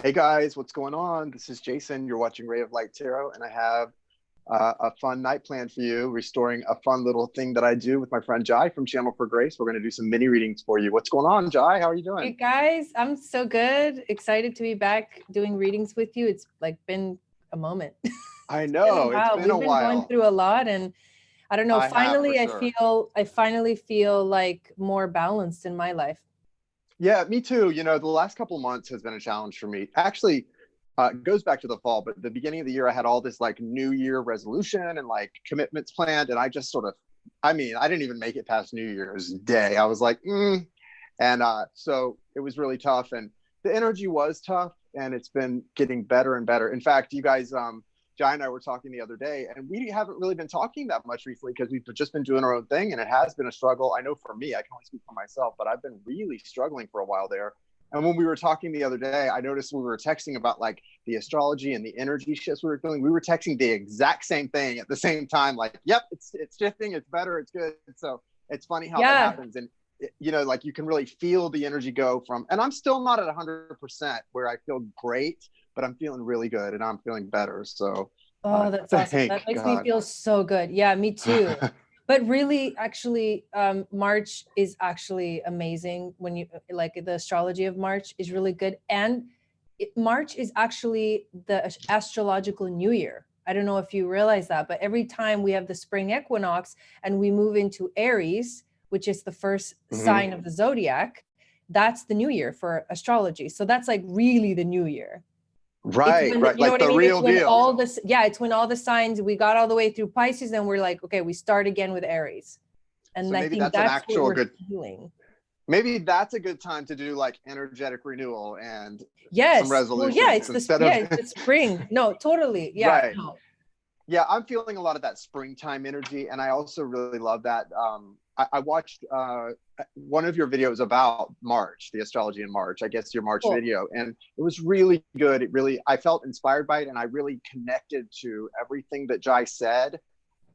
Hey guys, what's going on? This is Jason. You're watching Ray of Light Tarot, and I have a fun night planned for you, restoring a fun little thing that I do with my friend Jai from Channel for Grace. We're going to do some mini readings for you. What's going on, Jai? How are you Hey doing? guys, I'm so good. Excited to be back doing readings with you. It's like been a moment. I It's been a know it's while. been a We've been going while. through a lot and I don't know, I have for finally sure. I finally feel like more balanced in my life. Yeah, me too. The last couple months has been a challenge for me. Actually, it goes back to the fall, but the beginning of the year, I had all this like New Year resolution and like commitments planned, and I just sort of, I didn't even make it past New Year's Day. I was like, And so it was really tough, and the energy was tough, and it's been getting better and better. In fact, you guys, Jai and I were talking the other day, and we haven't really been talking that much recently because we've just been doing our own thing, and it has been a struggle. I know for me, I can only speak for myself, but I've been really struggling for a while there. And when we were talking the other day, I noticed we were texting about like the astrology and the energy shifts we were feeling. We were texting the exact same thing at the same time, like, yep, it's shifting, it's better, it's good. So it's funny how that Yeah. happens. And like you can really feel the energy go from, and I'm still not at 100% where I feel great, but I'm feeling really good and I'm feeling better. So Oh, that's awesome. That thank makes me God. feel so good. Yeah, me too. But really, actually, March is actually amazing when you like the astrology of March is really good. And March is actually the astrological new year. I don't know if you realize that, but every time we have the spring equinox and we move into Aries, which is the first Mhm. sign of the zodiac, that's the new year for astrology. So that's like really the new year. It's Right, when right. you know Like what I the mean? It's real when deal. all this, yeah, it's when all the signs we got all the way through Pisces, and we're like, okay, we start again with Aries. So And I maybe think that's an that's what actual we're good, feeling. maybe that's a good time to do like energetic renewal and some Yes. Well, yeah, resolutions instead of, it's the spring. No, totally. Yeah. right. No. Yeah, I'm feeling a lot of that springtime energy, and I also really love that. I watched one of your videos about March, the astrology in March. I guess your March Cool. video, and it was really good. I felt inspired by it, and I really connected to everything that Jai said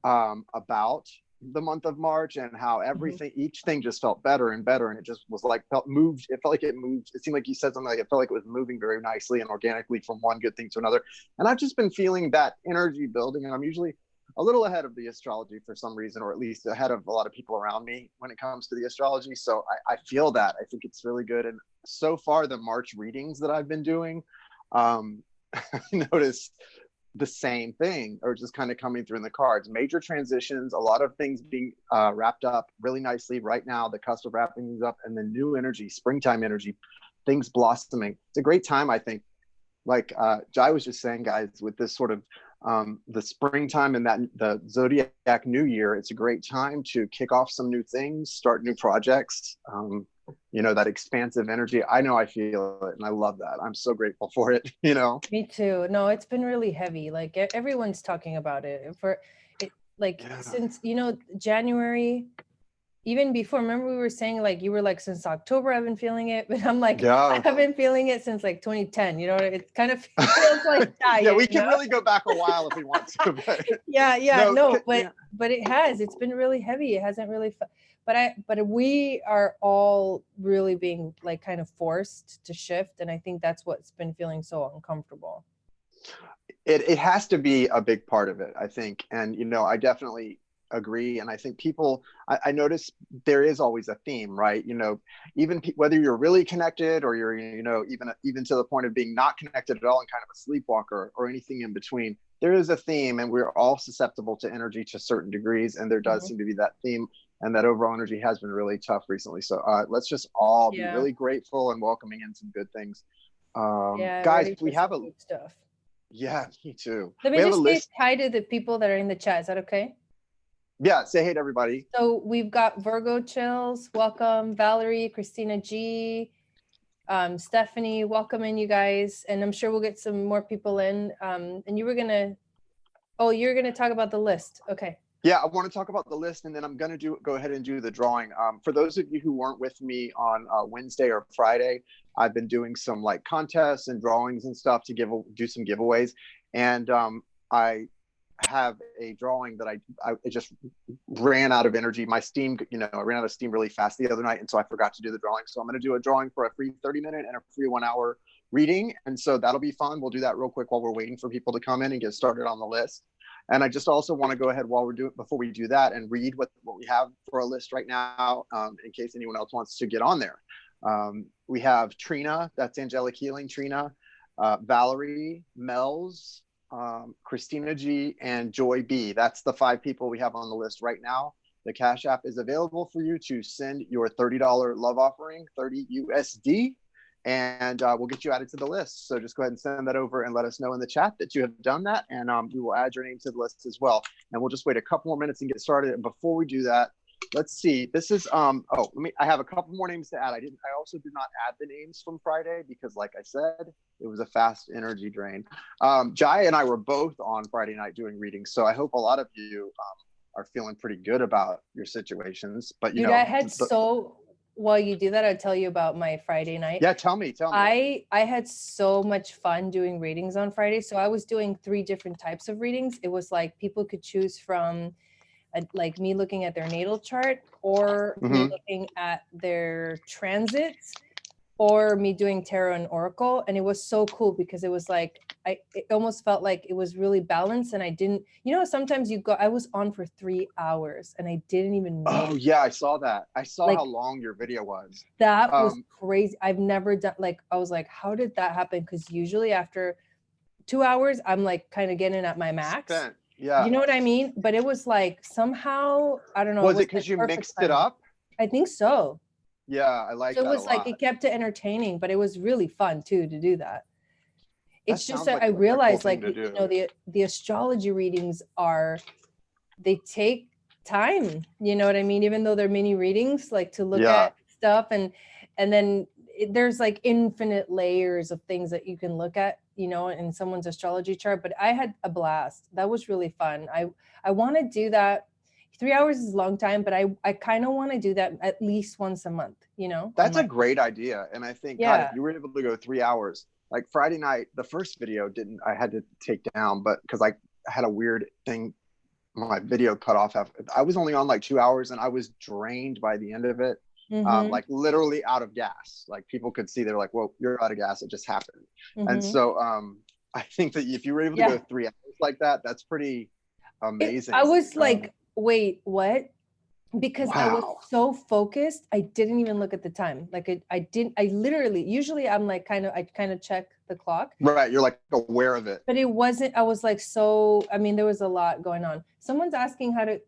about the month of March and how Mhm. each thing just felt better and better. And it just was like, felt moved. It felt like it moved. It seemed like you said something like it felt like it was moving very nicely and organically from one good thing to another. And I've just been feeling that energy building. And I'm usually a little ahead of the astrology for some reason, or at least ahead of a lot of people around me when it comes to the astrology. So I feel that. I think it's really good. And so far, the March readings that I've been doing, I noticed the same thing or just kind of coming through in the cards. Major transitions, a lot of things being wrapped up really nicely right now, the cusp of wrapping things up, and then new energy, springtime energy, things blossoming. It's a great time, I think. Like Jai was just saying, guys, with this sort of the springtime and that the zodiac new year, it's a great time to kick off some new things, start new projects. That expansive energy. I know I feel it, and I love that. I'm so grateful for it. Me too. No, it's been really heavy. Like everyone's talking about it for it, like Yeah. since, January, even before. Remember we were saying like you were like since October I've been feeling it, but I'm like I Yeah. have been feeling it since like 2010. It kind of feels like that, Yeah, we can really go back a while if we want to, but yeah, no, no, yeah, but it's been really heavy. It hasn't really but we are all really being like kind of forced to shift, and I think that's what's been feeling so uncomfortable. it has to be a big part of it, I think. And I definitely agree. And I think people, I notice there is always a theme, right? Even whether you're really connected or you're, even to the point of being not connected at all and kind of a sleepwalker or anything in between, there is a theme, and we're all susceptible to energy to certain degrees. And there does Mhm. seem to be that theme. And that overall energy has been really tough recently. So let's just all be Yeah. really grateful and welcoming in some good things. Yeah, Guys, ready for we have some a, good stuff. yeah, me too. Let We me have a just say list. hi to the people that are in the chat. Is that okay? Yeah, say hey to everybody. So we've got Virgo Chills, welcome. Valerie, Christina G, Stephanie, welcome in, you guys. And I'm sure we'll get some more people in. And you're gonna talk about the list. Okay. Yeah, I want to talk about the list, and then I'm going to go ahead and do the drawing. For those of you who weren't with me on Wednesday or Friday, I've been doing some like contests and drawings and stuff to do some giveaways, and I have a drawing that I it just ran out of energy. My steam, I ran out of steam really fast the other night, and so I forgot to do the drawing. So I'm going to do a drawing for a free 30-minute and a free 1-hour reading, and so that'll be fun. We'll do that real quick while we're waiting for people to come in and get started on the list. And I just also want to go ahead before we do that and read what we have for a list right now, in case anyone else wants to get on there. We have Trina, that's Angelic Healing, Trina, Valerie, Mel's, Christina G, and Joy B. That's the 5 people we have on the list right now. The Cash App is available for you to send your $30 love offering, 30 USD, and we'll get you added to the list. So just go ahead and send that over and let us know in the chat that you have done that, and we will add your name to the list as well. And we'll just wait a couple more minutes and get started. And before we do that, let's see. This is I have a couple more names to add. I also did not add the names from Friday because, like I said, it was a fast energy drain. Jai and I were both on Friday night doing readings, so I hope a lot of you are feeling pretty good about your situations. But Dude, I had while you do that, I'll tell you about my Friday night. Yeah, tell me. I had so much fun doing readings on Friday. So I was doing 3 different types of readings. It was like people could choose from like me looking at their natal chart, or me looking at their transits, or me doing tarot and oracle. And it was so cool because it was like, it almost felt like it was really balanced, and I didn't, sometimes I was on for 3 hours and I didn't even know. Oh yeah, I saw that. I saw how long your video was. That was crazy. I've never done, I was like, how did that happen? Because usually after 2 hours, I'm like kind of getting at my max. Spent. Yeah. You know what I mean? But it was like somehow, I don't know. Was it because you mixed it up? I think so. Yeah, I like that. So it was like, it kept it entertaining, but it was really fun too to do that. It's just that I realized, like, the astrology readings they take time, you know what I mean? Even though they're mini readings, like to look at stuff, and then there's like infinite layers of things that you can look at, in someone's astrology chart. But I had a blast. That was really fun. I want to do that. 3 hours is a long time, but I kind of want to do that at least once a month, That's a great idea. And I think, God, if you were able to go 3 hours, like Friday night, the first video I had to take down, but because I had a weird thing, my video cut off. I was only on like 2 hours and I was drained by the end of it. Like literally out of gas. Like people could see, they're like, "Whoa, you're out of gas. It just happened." And so I think that if you were able to go 3 hours like that, that's pretty amazing. I was like, wait, what? Because I was so focused, I didn't even look at the time. Like I literally, usually I'm like I kind of check the clock. Right, you're like aware of it. But it wasn't, I was like, there was a lot going on. Someone's asking how to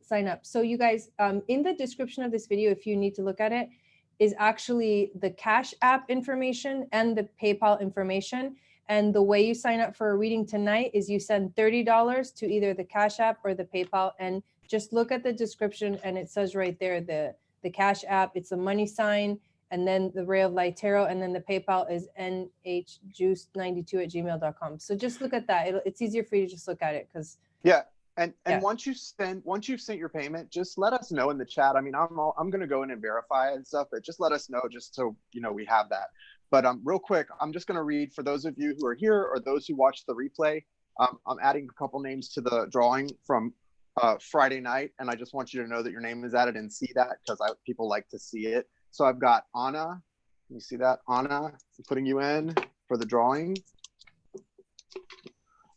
sign up. So you guys, in the description of this video, if you need to look at it, is actually the Cash App information and the PayPal information. And the way you sign up for a reading tonight is you send $30 to either the Cash App or the PayPal, and just look at the description, and it says right there, the Cash App, it's a money sign, and then the Ray of Light Tarot, and then the PayPal is nhjuice92@gmail.com. So just look at that. It's easier for you to just look at it, because once you've sent your payment, just let us know in the chat. I mean, I'm going to go in and verify and stuff, but just let us know, just so we have that. But real quick, I'm just going to read for those of you who are here or those who watch the replay. I'm adding a couple names to the drawing from Friday night, and I just want you to know that your name is added and see that, because people like to see it. So I've got Anna. You see that? Anna, I'm putting you in for the drawing.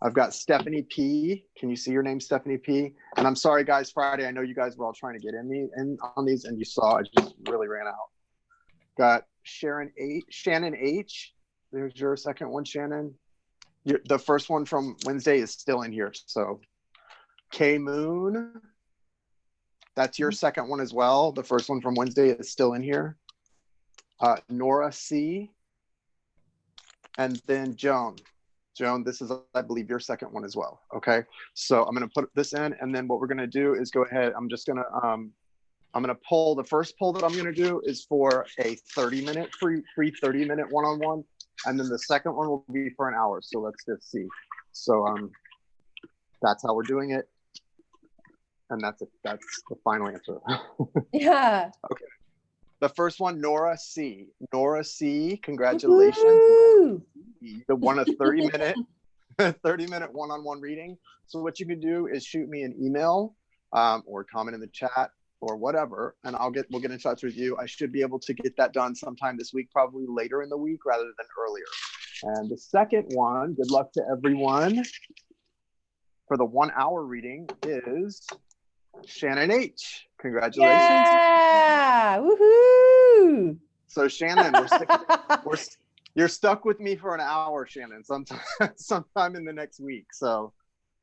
I've got Stephanie P. Can you see your name, Stephanie P? And I'm sorry, guys, Friday, I know you guys were all trying to get in on these, and you saw I just really ran out. Got Shannon H. There's your second one, Shannon. The first one from Wednesday is still in here. So K Moon, that's your second one as well. The first one from Wednesday is still in here. Nora C. And then Joan, this is, I believe, your second one as well. Okay, so I'm going to put this in, and then what we're going to do is go ahead. I'm going to pull, the first pull that I'm going to do is for a 30-minute free 30-minute one-on-one, and then the second one will be for an hour. So let's just see. So that's how we're doing it, and that's the final answer. Yeah. Okay. The first one, Nora C. Nora C. Congratulations. Woo-hoo! You won a 30-minute 30-minute one-on-one reading. So what you can do is shoot me an email or comment in the chat or whatever, and we'll get in touch with you. I should be able to get that done sometime this week, probably later in the week rather than earlier. And the second one, good luck to everyone, for the 1 hour reading is Shannon H. Congratulations. Yeah, woohoo. So Shannon, you're stuck with me for an hour, Shannon, sometime in the next week. So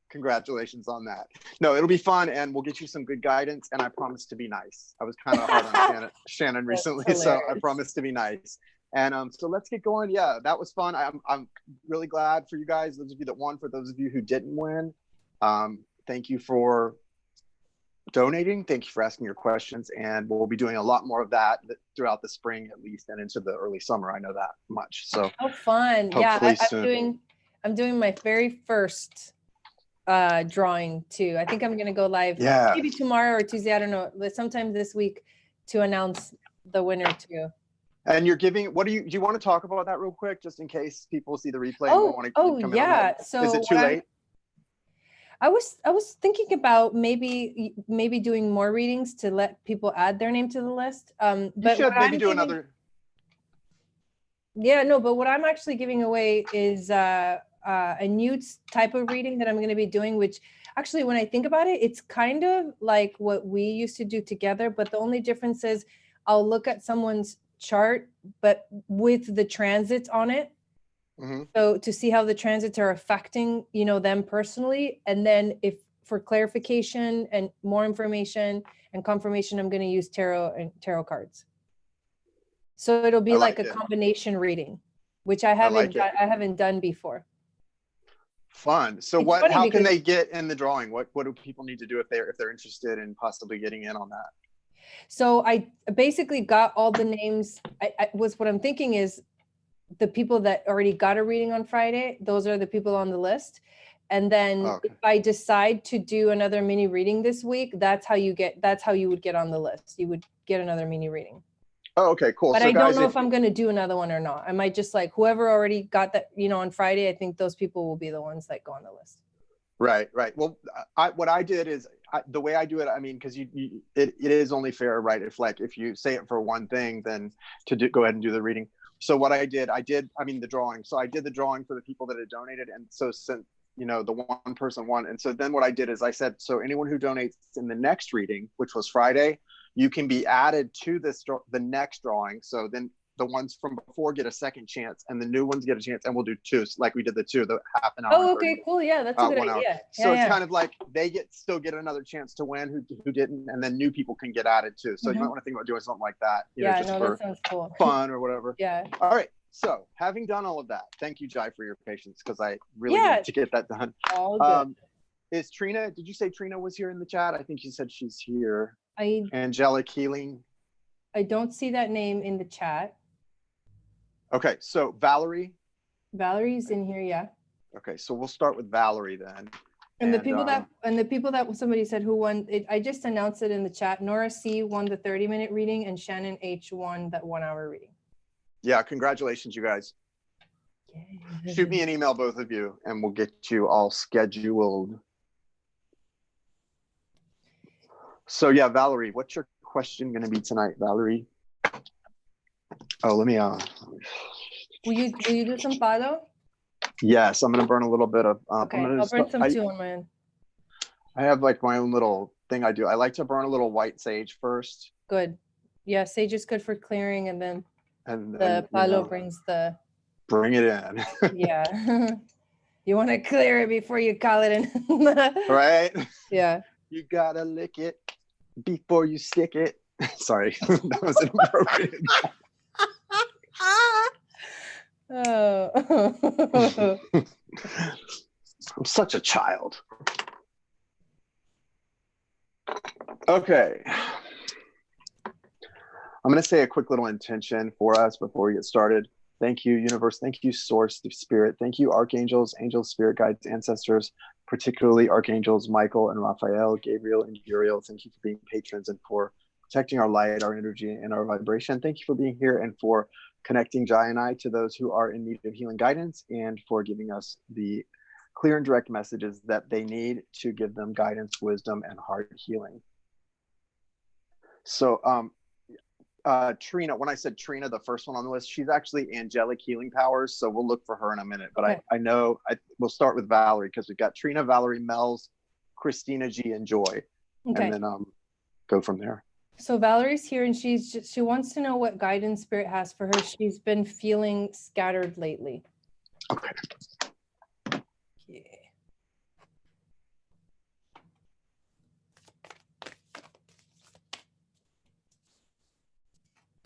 congratulations on that. No, it'll be fun, and we'll get you some good guidance, and I promise to be nice. I was kind of hard on Shannon recently, so I promise to be nice. And so let's get going. Yeah, that was fun. I'm really glad for you guys, those of you that won. For those of you who didn't win, thank you for donating. Thank you for asking your questions, and we'll be doing a lot more of that throughout the spring at least, and into the early summer. I know that much. So how fun. Yeah, I'm doing my very first drawing too. I think I'm gonna go live maybe tomorrow or Tuesday, I don't know, but sometime this week to announce the winner too. And you're giving, do you want to talk about that real quick, just in case people see the replay? So is it too late? I was thinking about maybe doing more readings to let people add their name to the list. But you should maybe do another. Yeah, no, but what I'm actually giving away is a new type of reading that I'm going to be doing, which actually, when I think about it, it's kind of like what we used to do together, but the only difference is I'll look at someone's chart, but with the transits on it. Mm-hmm. So to see how the transits are affecting, them personally. And then if for clarification and more information and confirmation, I'm going to use tarot and tarot cards. So it'll be like a combination reading, which I haven't done before. Fun. So how can they get in the drawing? What do people need to do if they're interested in possibly getting in on that? So I basically got all the names. What I'm thinking is the people that already got a reading on Friday, those are the people on the list. And then if I decide to do another mini reading this week, that's how you would get on the list. You would get another mini reading. Oh, okay, cool. But so I don't know if I'm going to do another one or not. I might just whoever already got that, on Friday, I think those people will be the ones that go on the list. Right. Well, what I did is the way I do it. I mean, because it is only fair, right? If you say it for one thing, then go ahead and do the reading. So what I did the drawing. So I did the drawing for the people that had donated, and so since the one person won, and so then what I did is I said, so anyone who donates in the next reading, which was Friday, you can be added to the next drawing. So then the ones from before get a second chance, and the new ones get a chance, and we'll do two, like we did the half an hour. Oh, okay, cool. Yeah, that's a good idea. So it's kind of like they still get another chance to win who didn't, and then new people can get added too. So you might want to think about doing something like that. That sounds cool. Fun or whatever. Yeah. All right. So having done all of that, thank you, Jai, for your patience, because I really need to get that done. All good. Is Trina? Did you say Trina was here in the chat? I think you said she's here. Angelic Healing. I don't see that name in the chat. Okay, so Valerie. Valerie's in here, yeah. Okay, so we'll start with Valerie then. And the people that somebody said who won it, I just announced it in the chat. Nora C won the 30-minute reading, and Shannon H won that 1 hour reading. Yeah, congratulations, you guys. Yay. Shoot me an email, both of you, and we'll get you all scheduled. So yeah, Valerie, what's your question going to be tonight, Valerie? Oh, let me. Will you do some palo? Yes, I'm going to burn a little bit of. Okay, I'll burn some too on my end. I have my own little thing I do. I like to burn a little white sage first. Good. Yeah, sage is good for clearing, and then the palo brings the. Bring it in. Yeah. You want to clear it before you call it in. Right? Yeah. You got to lick it before you stick it. Sorry, that was inappropriate. Oh. I'm such a child. Okay. I'm going to say a quick little intention for us before we get started. Thank you, universe. Thank you, source, spirit. Thank you, archangels, angels, spirit guides, ancestors, particularly archangels Michael and Raphael, Gabriel and Uriel. Thank you for being patrons and for protecting our light, our energy, and our vibration. Thank you for being here and for connecting Jai and I to those who are in need of healing guidance, and for giving us the clear and direct messages that they need to give them guidance, wisdom, and heart healing. So Trina, when I said Trina, the first one on the list, she's actually angelic healing powers. So we'll look for her in a minute. But Okay. I know we'll start with Valerie, because we've got Trina, Valerie, Mel's, Christina G, and Joy. Okay. And then go from there. So Valerie's here, and she wants to know what guidance spirit has for her. She's been feeling scattered lately. Okay. Yeah.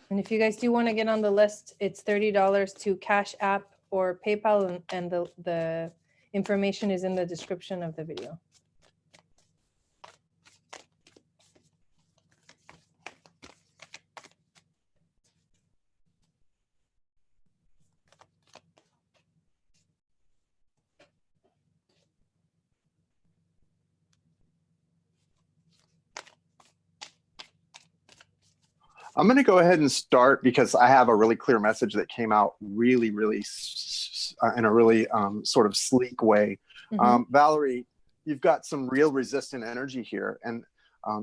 And if you guys do want to get on the list, it's $30 to Cash App or PayPal, and the information is in the description of the video. I'm going to go ahead and start, because I have a really clear message that came out really in a really sort of sleek way. Valerie, you've got some real resistant energy here. And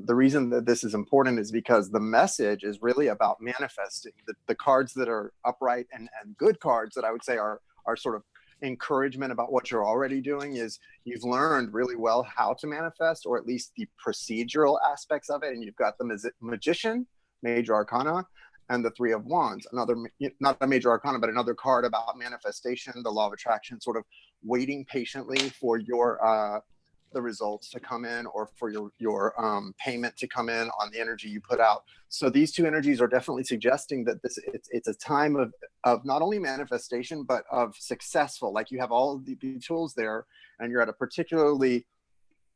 the reason that this is important is because the message is really about manifesting. The cards that are upright and good cards that I would say are sort of encouragement about what you're already doing is you've learned really well how to manifest, or at least the procedural aspects of it. And you've got the Magician, Major Arcana, and the Three of Wands, another, not a Major Arcana, but another card about manifestation, the law of attraction, sort of waiting patiently for your the results to come in, or for your payment to come in on the energy you put out. So these two energies are definitely suggesting that it's a time of not only manifestation, but of successful, like you have all of the tools there, and you're at a particularly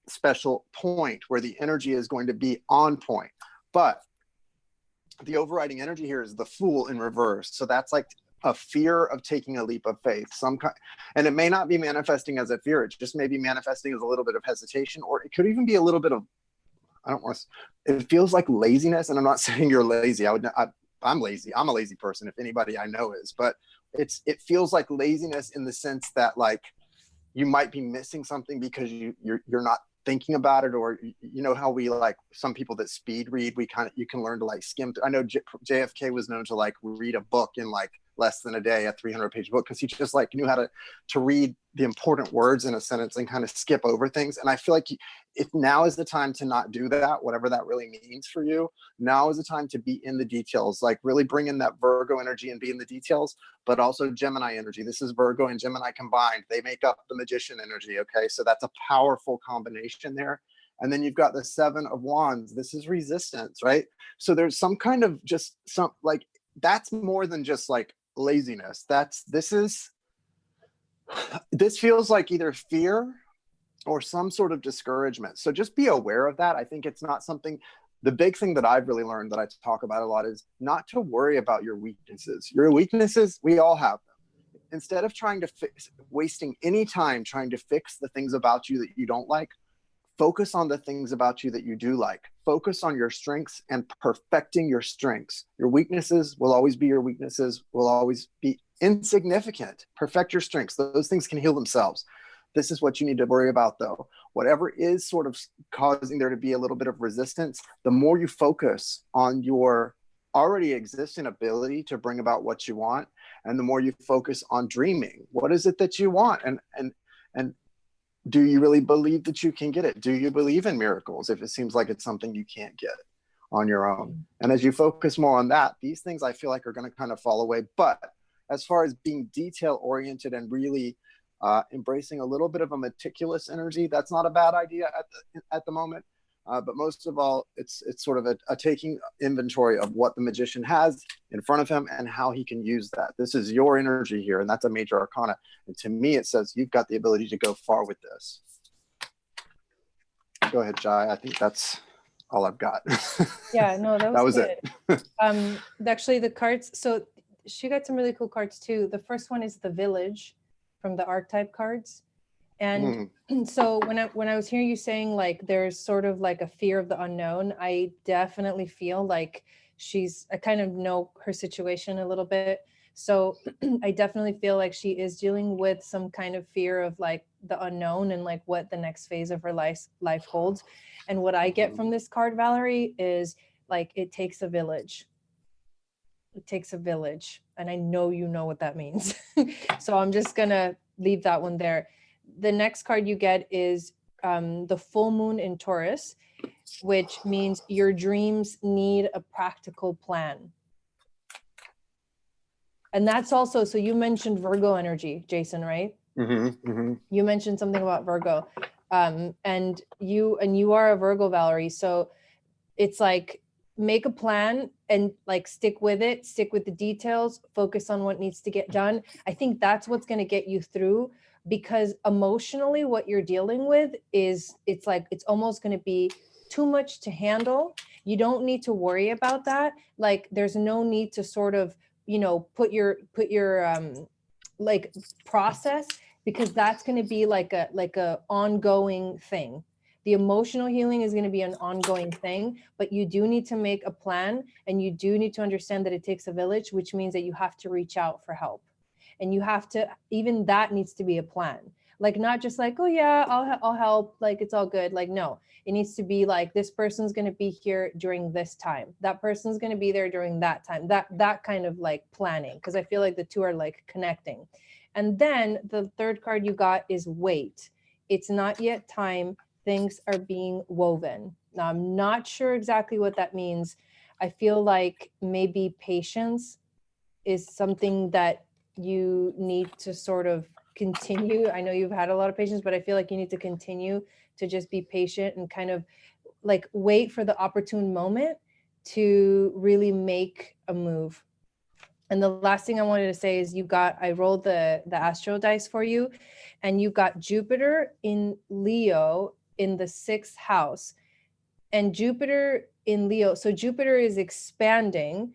special point where the energy is going to be on point. But the overriding energy here is the Fool in reverse. So that's like a fear of taking a leap of faith, and it may not be manifesting as a fear. It just may be manifesting as a little bit of hesitation, or it could even be a little bit of, it feels like laziness. And I'm not saying you're lazy. I'm lazy. I'm a lazy person, if anybody I know is, but it feels like laziness in the sense that like you might be missing something because you're not thinking about it, or you know how we, like, some people that speed read, you can learn to like skim. I know JFK was known to like read a book in like less than a day, a 300-page book, because he just like knew how to read the important words in a sentence and kind of skip over things. And I feel like if now is the time to not do that, whatever that really means for you. Now is the time to be in the details, like really bring in that Virgo energy and be in the details, but also Gemini energy. This is Virgo and Gemini combined. They make up the Magician energy. Okay, so that's a powerful combination there. And then you've got the Seven of Wands. This is resistance, right? So there's some kind of just some like, that's more than just like laziness. This feels like either fear or some sort of discouragement. So just be aware of that. I think it's not something, the big thing that I've really learned that I talk about a lot is not to worry about your weaknesses. Your weaknesses, we all have them. Instead of wasting any time trying to fix the things about you that you don't like, focus on the things about you that you do like. Focus on your strengths and perfecting your strengths. Your weaknesses will always be your weaknesses, will always be insignificant. Perfect your strengths. Those things can heal themselves. This is what you need to worry about, though. Whatever is sort of causing there to be a little bit of resistance, the more you focus on your already existing ability to bring about what you want, and the more you focus on dreaming. What is it that you want? And do you really believe that you can get it? Do you believe in miracles if it seems like it's something you can't get on your own? And as you focus more on that, these things I feel like are going to kind of fall away. But as far as being detail oriented and really embracing a little bit of a meticulous energy, that's not a bad idea at the moment. But most of all, it's sort of a taking inventory of what the Magician has in front of him and how he can use that. This is your energy here, and that's a Major Arcana. And to me, it says you've got the ability to go far with this. Go ahead, Jai. I think that's all I've got. Yeah, no, that was good. It. Actually, the cards, so she got some really cool cards too. The first one is the Village from the archetype cards. And so when I was hearing you saying like there's sort of like a fear of the unknown, I definitely feel like I kind of know her situation a little bit. So I definitely feel like she is dealing with some kind of fear of like the unknown and like what the next phase of her life holds. And what I get from this card, Valerie, is like, it takes a village. It takes a village. And I know you know what that means. So I'm just going to leave that one there. The next card you get is the full moon in Taurus, which means your dreams need a practical plan. And that's also, so you mentioned Virgo energy, Jason, right? You mentioned something about Virgo. And you are a Virgo, Valerie. So it's like, make a plan and like stick with it, stick with the details, focus on what needs to get done. I think that's what's going to get you through, because emotionally what you're dealing with is, it's like, it's almost going to be too much to handle. You don't need to worry about that. Like, there's no need to sort of, you know, put your like process, because that's going to be like a ongoing thing. The emotional healing is going to be an ongoing thing, but you do need to make a plan, and you do need to understand that it takes a village, which means that you have to reach out for help. And you have to, even that needs to be a plan. Like, not just like, oh yeah, I'll help, like it's all good. Like, no, it needs to be like, this person's going to be here during this time, that person's going to be there during that time, that kind of like planning, because I feel like the two are like connecting. And then the third card you got is wait. It's not yet time. Things are being woven. Now, I'm not sure exactly what that means. I feel like maybe patience is something that you need to sort of continue. I know you've had a lot of patience, but I feel like you need to continue to just be patient and kind of like wait for the opportune moment to really make a move. And the last thing I wanted to say is I rolled the astro dice for you, and you got Jupiter in Leo in the 6th house. And Jupiter in Leo, so Jupiter is expanding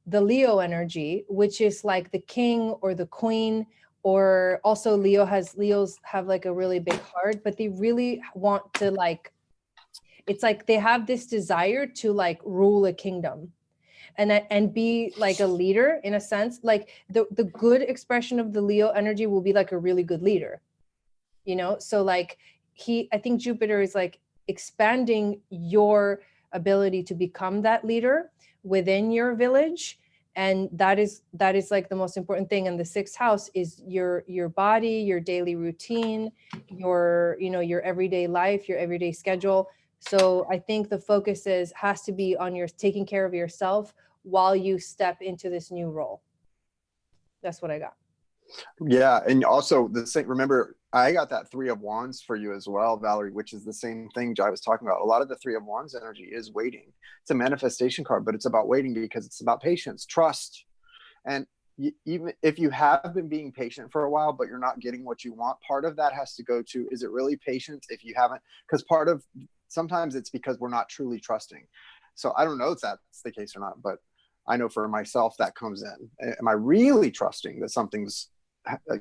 the Leo energy, which is like the king or the queen, or also Leos have like a really big heart, but they really want to like, it's like they have this desire to like rule a kingdom and be like a leader in a sense. Like the good expression of the Leo energy will be like a really good leader, you know? So like I think Jupiter is like expanding your ability to become that leader within your village. And that is like the most important thing. And the 6th house is your body, your daily routine, your everyday life, your everyday schedule. So I think the focus has to be on your taking care of yourself while you step into this new role. That's what I got. Yeah. And also the same, remember, I got that 3 of Wands for you as well, Valerie, which is the same thing Jai was talking about. A lot of the 3 of Wands energy is waiting. It's a manifestation card, but it's about waiting because it's about patience, trust. And even if you have been being patient for a while, but you're not getting what you want, part of that has to go to, is it really patience if you haven't? Because sometimes it's because we're not truly trusting. So I don't know if that's the case or not, but I know for myself that comes in. Am I really trusting that something's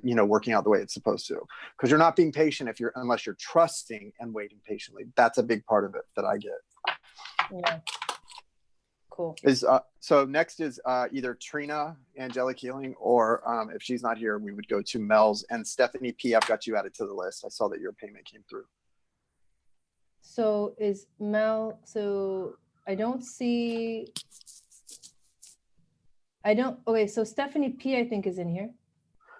working out the way it's supposed to? Because you're not being patient unless you're trusting and waiting patiently. That's a big part of it that I get. Yeah. Cool. So next is either Trina, Angelic Healing, or if she's not here, we would go to Mel's. And Stephanie P, I've got you added to the list. I saw that your payment came through. So is Mel, so I don't see, okay, so Stephanie P, I think, is in here.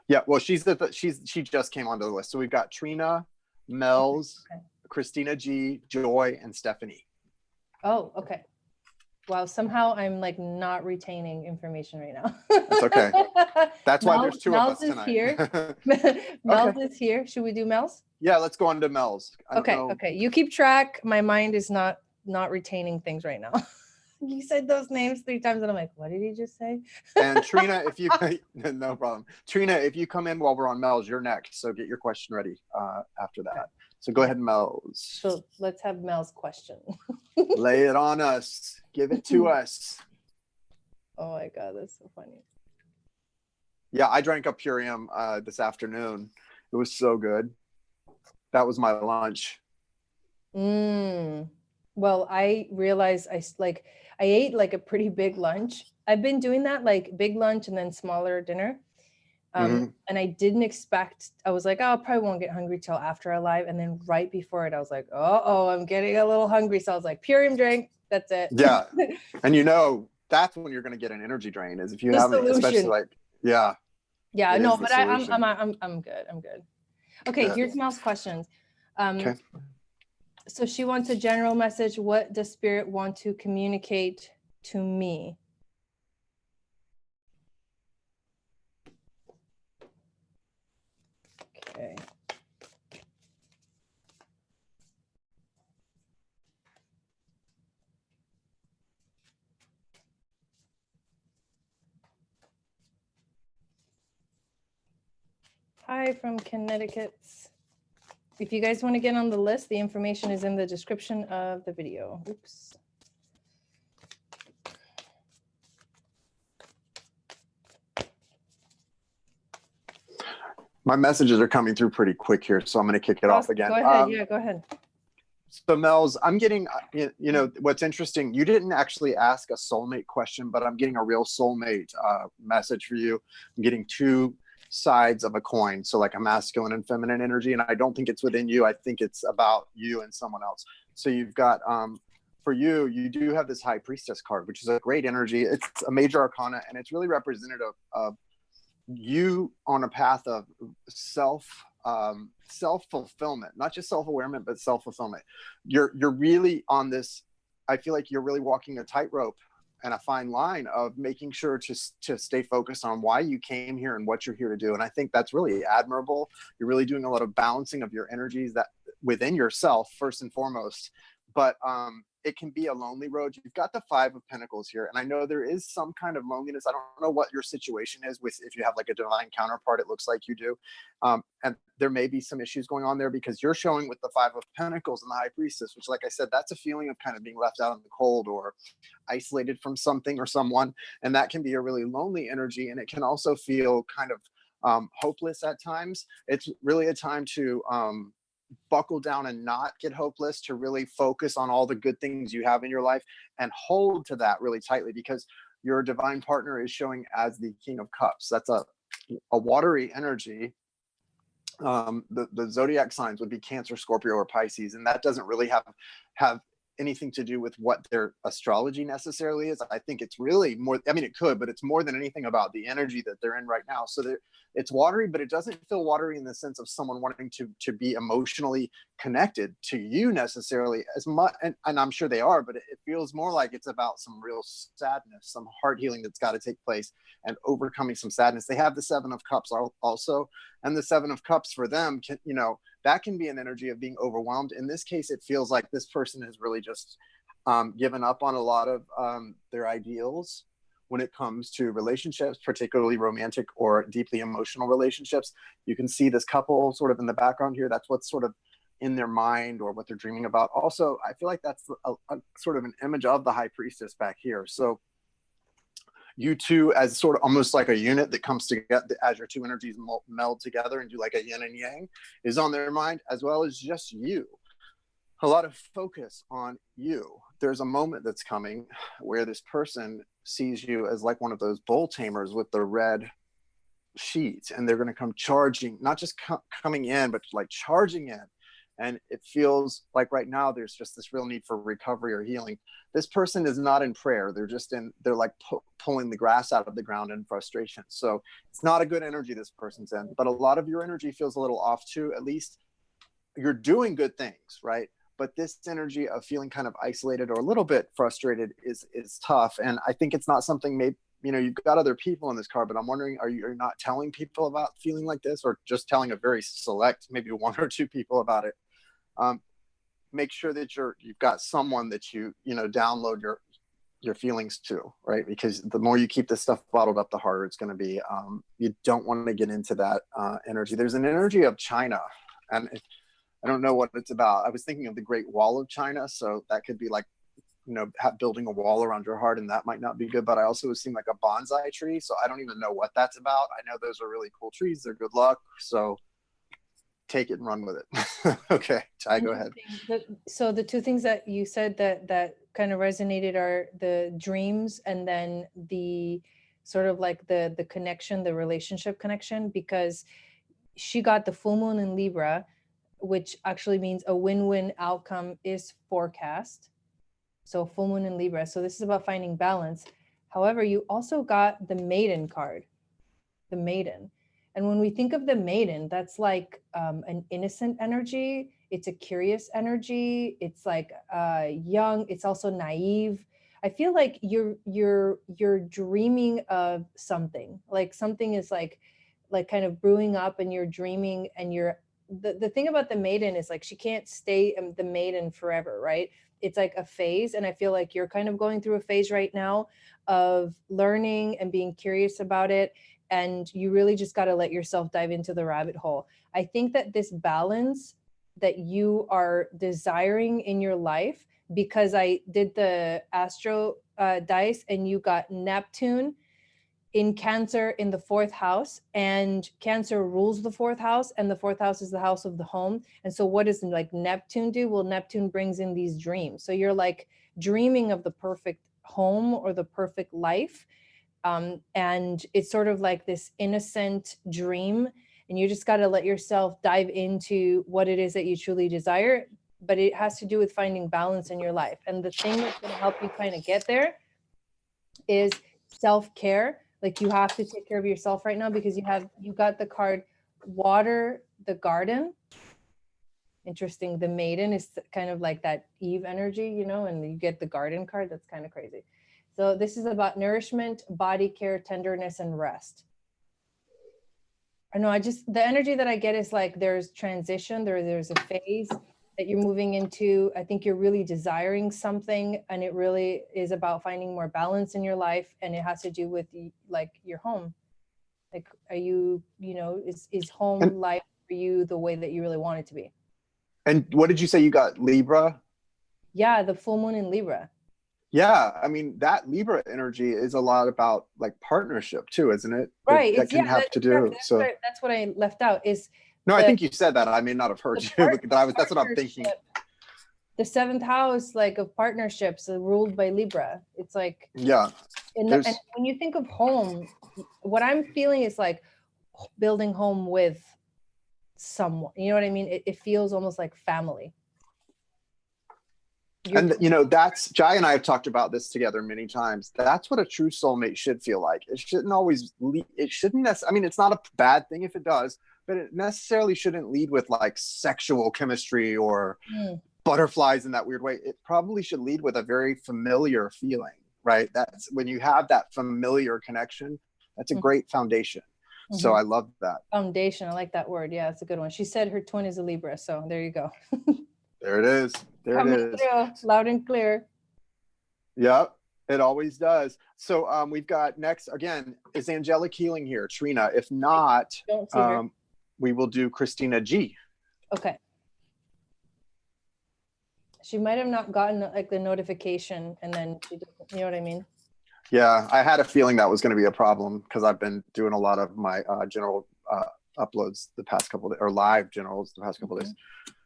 Yeah, well, she just came onto the list. So we've got Trina, Mel's, okay. Christina G, Joy, and Stephanie. Oh, okay. Wow, somehow I'm like not retaining information right now. That's okay. That's why there's 2 of us tonight. Here. Mel's is here. Should we do Mel's? Yeah, let's go on to Mel's. Okay. You keep track. My mind is not retaining things right now. You said those names 3 times and I'm like, what did he just say? And Trina, no problem. Trina, if you come in while we're on Mel's, you're next. So get your question ready after that. So go ahead, Mel's. So let's have Mel's question. Lay it on us. Give it to us. Oh my God, that's so funny. Yeah, I drank up Purium this afternoon. It was so good. That was my lunch. Well, I realized I ate like a pretty big lunch I've been doing that, like big lunch and then smaller dinner. And I didn't expect, I was like, oh, I probably won't get hungry till after I live. And then right before it, I was like, oh, I'm getting a little hungry. So I was like, Purium drink, that's it. Yeah. And that's when you're going to get an energy drain, is if you The haven't, solution. especially like, yeah. No, but I'm good. I'm good. Okay, Good. here's Mel's questions. Okay. So she wants a general message. What does spirit want to communicate to me? Okay. Hi from Connecticut. If you guys want to get on the list, the information is in the description of the video. Oops. My messages are coming through pretty quick here, so I'm going to kick it off again. Go ahead. Yeah, go ahead. So Mel's, I'm getting, what's interesting, you didn't actually ask a soulmate question, but I'm getting a real soulmate message for you. I'm getting two sides of a coin. So like a masculine and feminine energy. And I don't think it's within you. I think it's about you and someone else. So you've got, for you, you do have this High Priestess card, which is a great energy. It's a major arcana, and it's really representative of you on a path of self-fulfillment, not just self-awareness, but self-fulfillment. You're really on this, I feel like you're really walking a tightrope and a fine line of making sure to stay focused on why you came here and what you're here to do. And I think that's really admirable. You're really doing a lot of balancing of your energies that within yourself, first and foremost. But it can be a lonely road. You've got the Five of Pentacles here, and I know there is some kind of loneliness. I don't know what your situation is with, if you have like a divine counterpart, it looks like you do. And there may be some issues going on there, because you're showing with the Five of Pentacles and the High Priestess, which, like I said, that's a feeling of kind of being left out in the cold or isolated from something or someone. And that can be a really lonely energy. And it can also feel kind of hopeless at times. It's really a time to buckle down and not get hopeless, to really focus on all the good things you have in your life and hold to that really tightly, because your divine partner is showing as the King of Cups. That's a watery energy. The zodiac signs would be Cancer, Scorpio, or Pisces, and that doesn't really have anything to do with what their astrology necessarily is. I think it's really more, I mean, it could, but it's more than anything about the energy that they're in right now. So it's watery, but it doesn't feel watery in the sense of someone wanting to be emotionally connected to you necessarily as much. And I'm sure they are, but it feels more like it's about some real sadness, some heart healing that's got to take place and overcoming some sadness. They have the Seven of Cups also, and the Seven of Cups for them can, that can be an energy of being overwhelmed. In this case, it feels like this person has really just given up on a lot of their ideals when it comes to relationships, particularly romantic or deeply emotional relationships. You can see this couple sort of in the background here. That's what's sort of in their mind or what they're dreaming about. Also, I feel like that's a sort of an image of the High Priestess back here. So you two as sort of almost like a unit that comes together as your two energies meld together and do like a yin and yang is on their mind, as well as just you. A lot of focus on you. There's a moment that's coming where this person sees you as like one of those bull tamers with the red sheets, and they're going to come charging, not just coming in, but like charging in. And it feels like right now there's just this real need for recovery or healing. This person is not in prayer. They're like pulling the grass out of the ground in frustration. So it's not a good energy this person's in, but a lot of your energy feels a little off too. At least you're doing good things, right? But this energy of feeling kind of isolated or a little bit frustrated is tough. And I think it's not something maybe, you've got other people in this card, but I'm wondering, are you not telling people about feeling like this, or just telling a very select, maybe one or two people about it? Make sure that you've got someone that download your feelings to, right? Because the more you keep this stuff bottled up, the harder it's going to be. You don't want to get into that energy. There's an energy of China, and I don't know what it's about. I was thinking of the Great Wall of China, so that could be like, building a wall around your heart, and that might not be good. But I also was seeing like a bonsai tree, so I don't even know what that's about. I know those are really cool trees. They're good luck. So take it and run with it. Okay, Ty, go ahead. So the two things that you said that kind of resonated are the dreams, and then the sort of like the connection, the relationship connection, because she got the full moon in Libra, which actually means a win-win outcome is forecast. So full moon in Libra. So this is about finding balance. However, you also got the maiden card, the maiden. And when we think of the maiden, that's like an innocent energy. It's a curious energy. It's like young. It's also naive. I feel like you're dreaming of something. Like something is like kind of brewing up, and you're dreaming, and you're the thing about the maiden is like she can't stay the maiden forever, right? It's like a phase, and I feel like you're kind of going through a phase right now of learning and being curious about it, and you really just got to let yourself dive into the rabbit hole. I think that this balance that you are desiring in your life, because I did the astro dice and you got Neptune in Cancer in the fourth house, and Cancer rules the fourth house, and the fourth house is the house of the home. And so what does like Neptune do? Well, Neptune brings in these dreams. So you're like dreaming of the perfect home or the perfect life. And it's sort of like this innocent dream, and you just got to let yourself dive into what it is that you truly desire. But it has to do with finding balance in your life. And the thing that's going to help you kind of get there is self-care. Like you have to take care of yourself right now, because you got the card water the garden. Interesting. The maiden is kind of like that Eve energy, you know, and you get the garden card. That's kind of crazy. So this is about nourishment, body care, tenderness, and rest. I know, the energy that I get is like there's transition, there's a phase that you're moving into. I think you're really desiring something, and it really is about finding more balance in your life, and it has to do with like your home. Like, are you, is home life for you the way that you really want it to be? And what did you say you got? Libra? Yeah, the full moon in Libra. Yeah, I mean, that Libra energy is a lot about like partnership too, isn't it? Right. That can have to do. So that's what I left out is. No, I think you said that. I may not have heard you, but that's what I'm thinking. The seventh house, like of partnerships, ruled by Libra. It's like, yeah. And when you think of home, what I'm feeling is like building home with someone. You know what I mean? It feels almost like family. And that's Jai and I have talked about this together many times. That's what a true soulmate should feel like. It shouldn't always I mean, it's not a bad thing if it does, but it necessarily shouldn't lead with like sexual chemistry or butterflies in that weird way. It probably should lead with a very familiar feeling, right? That's when you have that familiar connection, that's a great foundation. So I love that. Foundation. I like that word. Yeah, it's a good one. She said her twin is a Libra. So there you go. There it is. Coming through, loud and clear. Yep, it always does. So we've got next, again, is Angelic Healing here? Trina. If not, we will do Christina G. Okay. She might have not gotten like the notification, and then she doesn't, you know what I mean? Yeah, I had a feeling that was going to be a problem because I've been doing a lot of my general uploads the past couple of days, or live generals the past couple of days.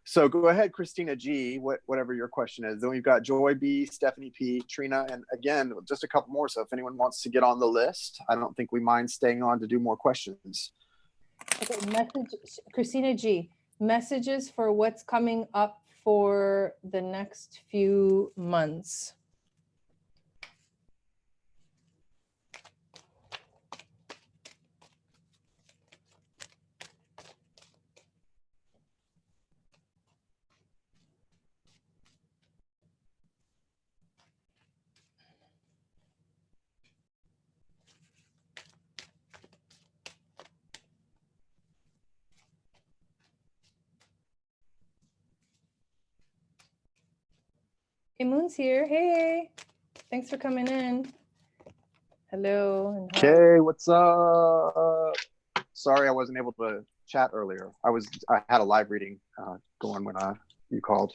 So go ahead, Christina G, whatever your question is. Then we've got Joy B, Stephanie P, Trina, and again, just a couple more. So if anyone wants to get on the list, I don't think we mind staying on to do more questions. Okay, Christina G, messages for what's coming up for the next few months. Hey, Moon's here. Hey, thanks for coming in. Hello. Okay, what's up? Sorry I wasn't able to chat earlier. I had a live reading going when you called.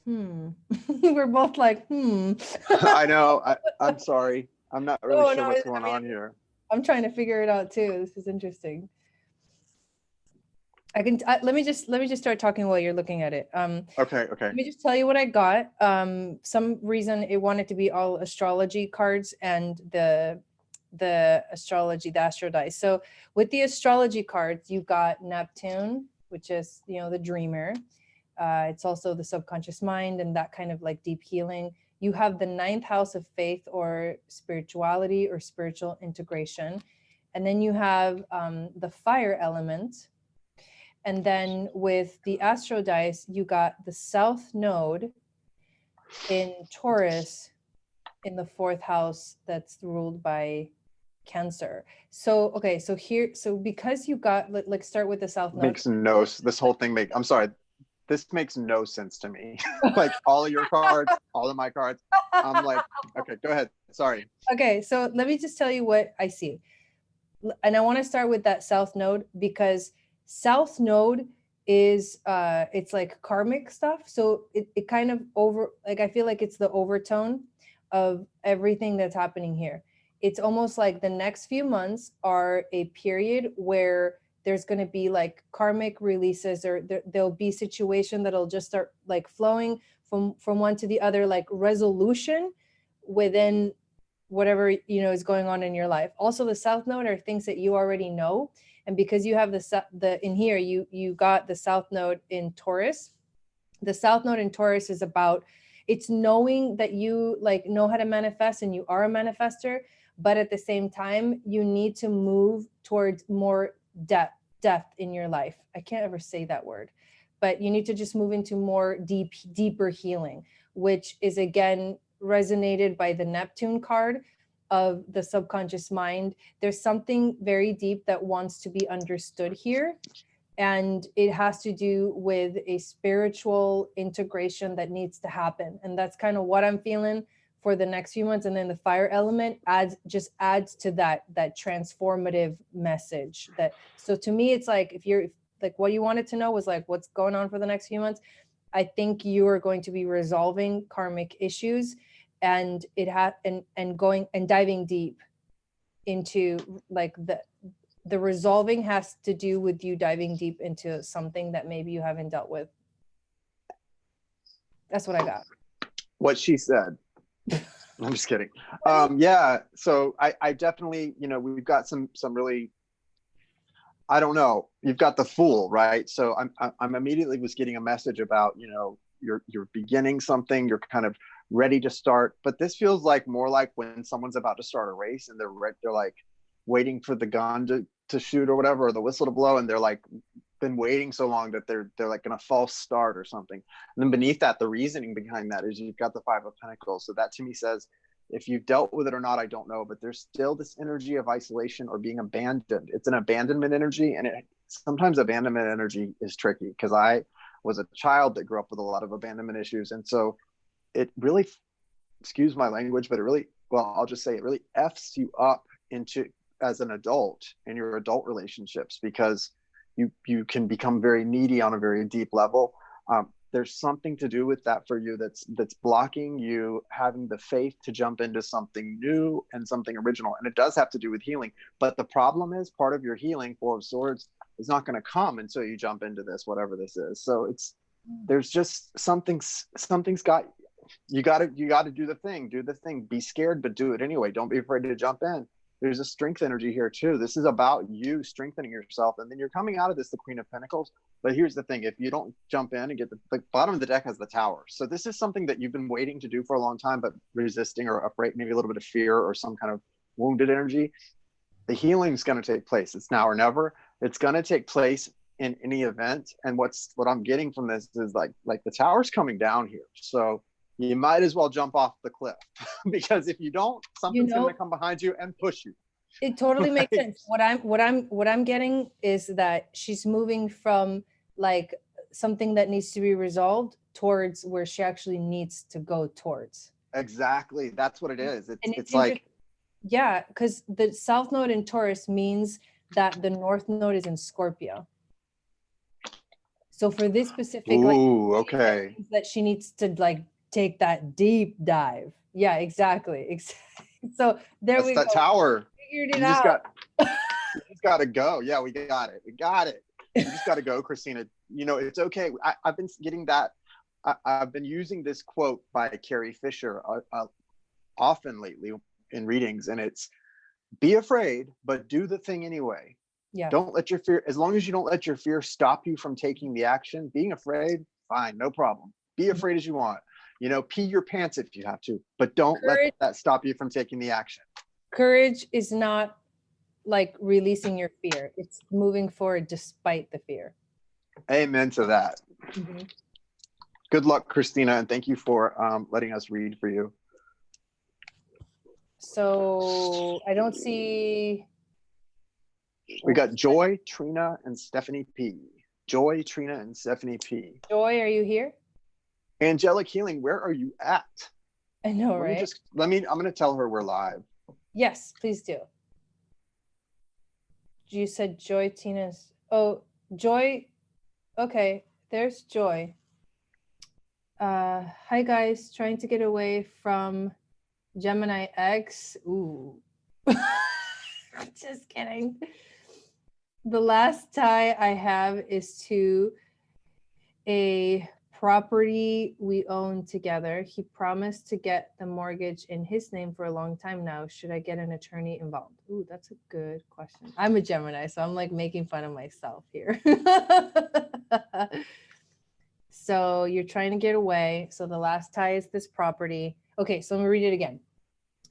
We're both like, I know. I'm sorry. I'm not really sure what's going on here. I'm trying to figure it out too. This is interesting. Let me just start talking while you're looking at it. Okay. Let me just tell you what I got. Some reason it wanted to be all astrology cards and the astrology, the astro dice. So with the astrology cards, you got Neptune, which is, you know, the dreamer. It's also the subconscious mind and that kind of like deep healing. You have the ninth house of faith or spirituality or spiritual integration. And then you have the fire element. And then with the astro dice, you got the south node in Taurus in the fourth house that's ruled by Cancer. So, okay, so because you got, like start with the south node. This whole thing I'm sorry. This makes no sense to me. Like all of your cards, all of my cards. I'm like, okay, go ahead. Sorry. Okay, so let me just tell you what I see. And I want to start with that south node because south node is it's like karmic stuff. So it kind of I feel like it's the overtone of everything that's happening here. It's almost like the next few months are a period where there's going to be like karmic releases, or there'll be situation that'll just start like flowing from one to the other, like resolution within whatever, you know, is going on in your life. Also, the south node are things that you already know. And because you have the in here, you got the south node in Taurus. The south node in Taurus is about, it's knowing that you like know how to manifest and you are a manifester, but at the same time, you need to move towards more depth in your life. I can't ever say that word, but you need to just move into more deeper healing, which is again resonated by the Neptune card of the subconscious mind. There's something very deep that wants to be understood here. And it has to do with a spiritual integration that needs to happen. And that's kind of what I'm feeling for the next few months. And then the fire element adds to that transformative message. So to me, it's like, if you're like, what you wanted to know was like, what's going on for the next few months. I think you are going to be resolving karmic issues, and and going and diving deep into like the resolving has to do with you diving deep into something that maybe you haven't dealt with. That's what I got. What she said. I'm just kidding. Yeah. So I definitely, you know, we've got some really, I don't know. You've got the Fool, right? So I'm immediately was getting a message about, you know, you're beginning something, you're kind of ready to start, but this feels like more like when someone's about to start a race and they're like waiting for the gun to shoot or whatever, or the whistle to blow, and they're like been waiting so long that they're like gonna false start or something. And then beneath that, the reasoning behind that is you've got the Five of Pentacles. So that to me says, if you've dealt with it or not, I don't know, but there's still this energy of isolation or being abandoned. It's an abandonment energy, and sometimes abandonment energy is tricky, because I was a child that grew up with a lot of abandonment issues. And so it really, excuse my language, but I'll just say it really F's you up into as an adult in your adult relationships, because you can become very needy on a very deep level. There's something to do with that for you that's blocking you having the faith to jump into something new and something original. And it does have to do with healing. But the problem is, part of your healing, Four of Swords, is not going to come until you jump into this, whatever this is. So there's just something's got, you got to do the thing, be scared, but do it anyway. Don't be afraid to jump in. There's a strength energy here too. This is about you strengthening yourself. And then you're coming out of this, the Queen of Pentacles. But here's the thing, if you don't jump in and get the bottom of the deck has the Tower. So this is something that you've been waiting to do for a long time, but resisting or afraid, maybe a little bit of fear or some kind of wounded energy. The healing is going to take place. It's now or never. It's going to take place in any event. And what I'm getting from this is like the Tower's coming down here. So you might as well jump off the cliff, because if you don't, something's going to come behind you and push you. It totally makes sense. What I'm getting is that she's moving from like something that needs to be resolved towards where she actually needs to go towards. Exactly. That's what it is. It's like, yeah, because the South Node in Taurus means that the North Node is in Scorpio. So for this specific, Ooh, like, okay. that means that she needs to like take that deep dive. Yeah, exactly. So there That's we that go. tower. Figured it You just out. got to go. Yeah, we got it. We got it. You just got to go, Christina. You know, it's okay. I've been getting that. I've been using this quote by Carrie Fisher often lately in readings, and it's be afraid, but do the thing anyway. Yeah. Don't let your fear, as long as you don't let your fear stop you from taking the action, being afraid, fine, no problem. Be afraid as you want. You know, pee your pants if you have to, but don't let that stop you from taking the action. Courage is not like releasing your fear. It's moving forward despite the fear. Amen to that. Mm-hmm. Good luck, Christina, and thank you for letting us read for you. So I don't see. We got Joy, Trina, and Stephanie P. Joy, Trina, and Stephanie P. Joy, are you here? Angelic Healing, where are you at? I know, right? I'm going to tell her we're live. Yes, please do. You said Joy, Tina's. Oh, Joy. Okay, there's Joy. Hi guys, trying to get away from Gemini X. Ooh. Just kidding. The last tie I have is to a property we own together. He promised to get the mortgage in his name for a long time now. Should I get an attorney involved? Ooh, that's a good question. I'm a Gemini, so I'm like making fun of myself here. So you're trying to get away. So the last tie is this property. Okay, so I'm gonna read it again.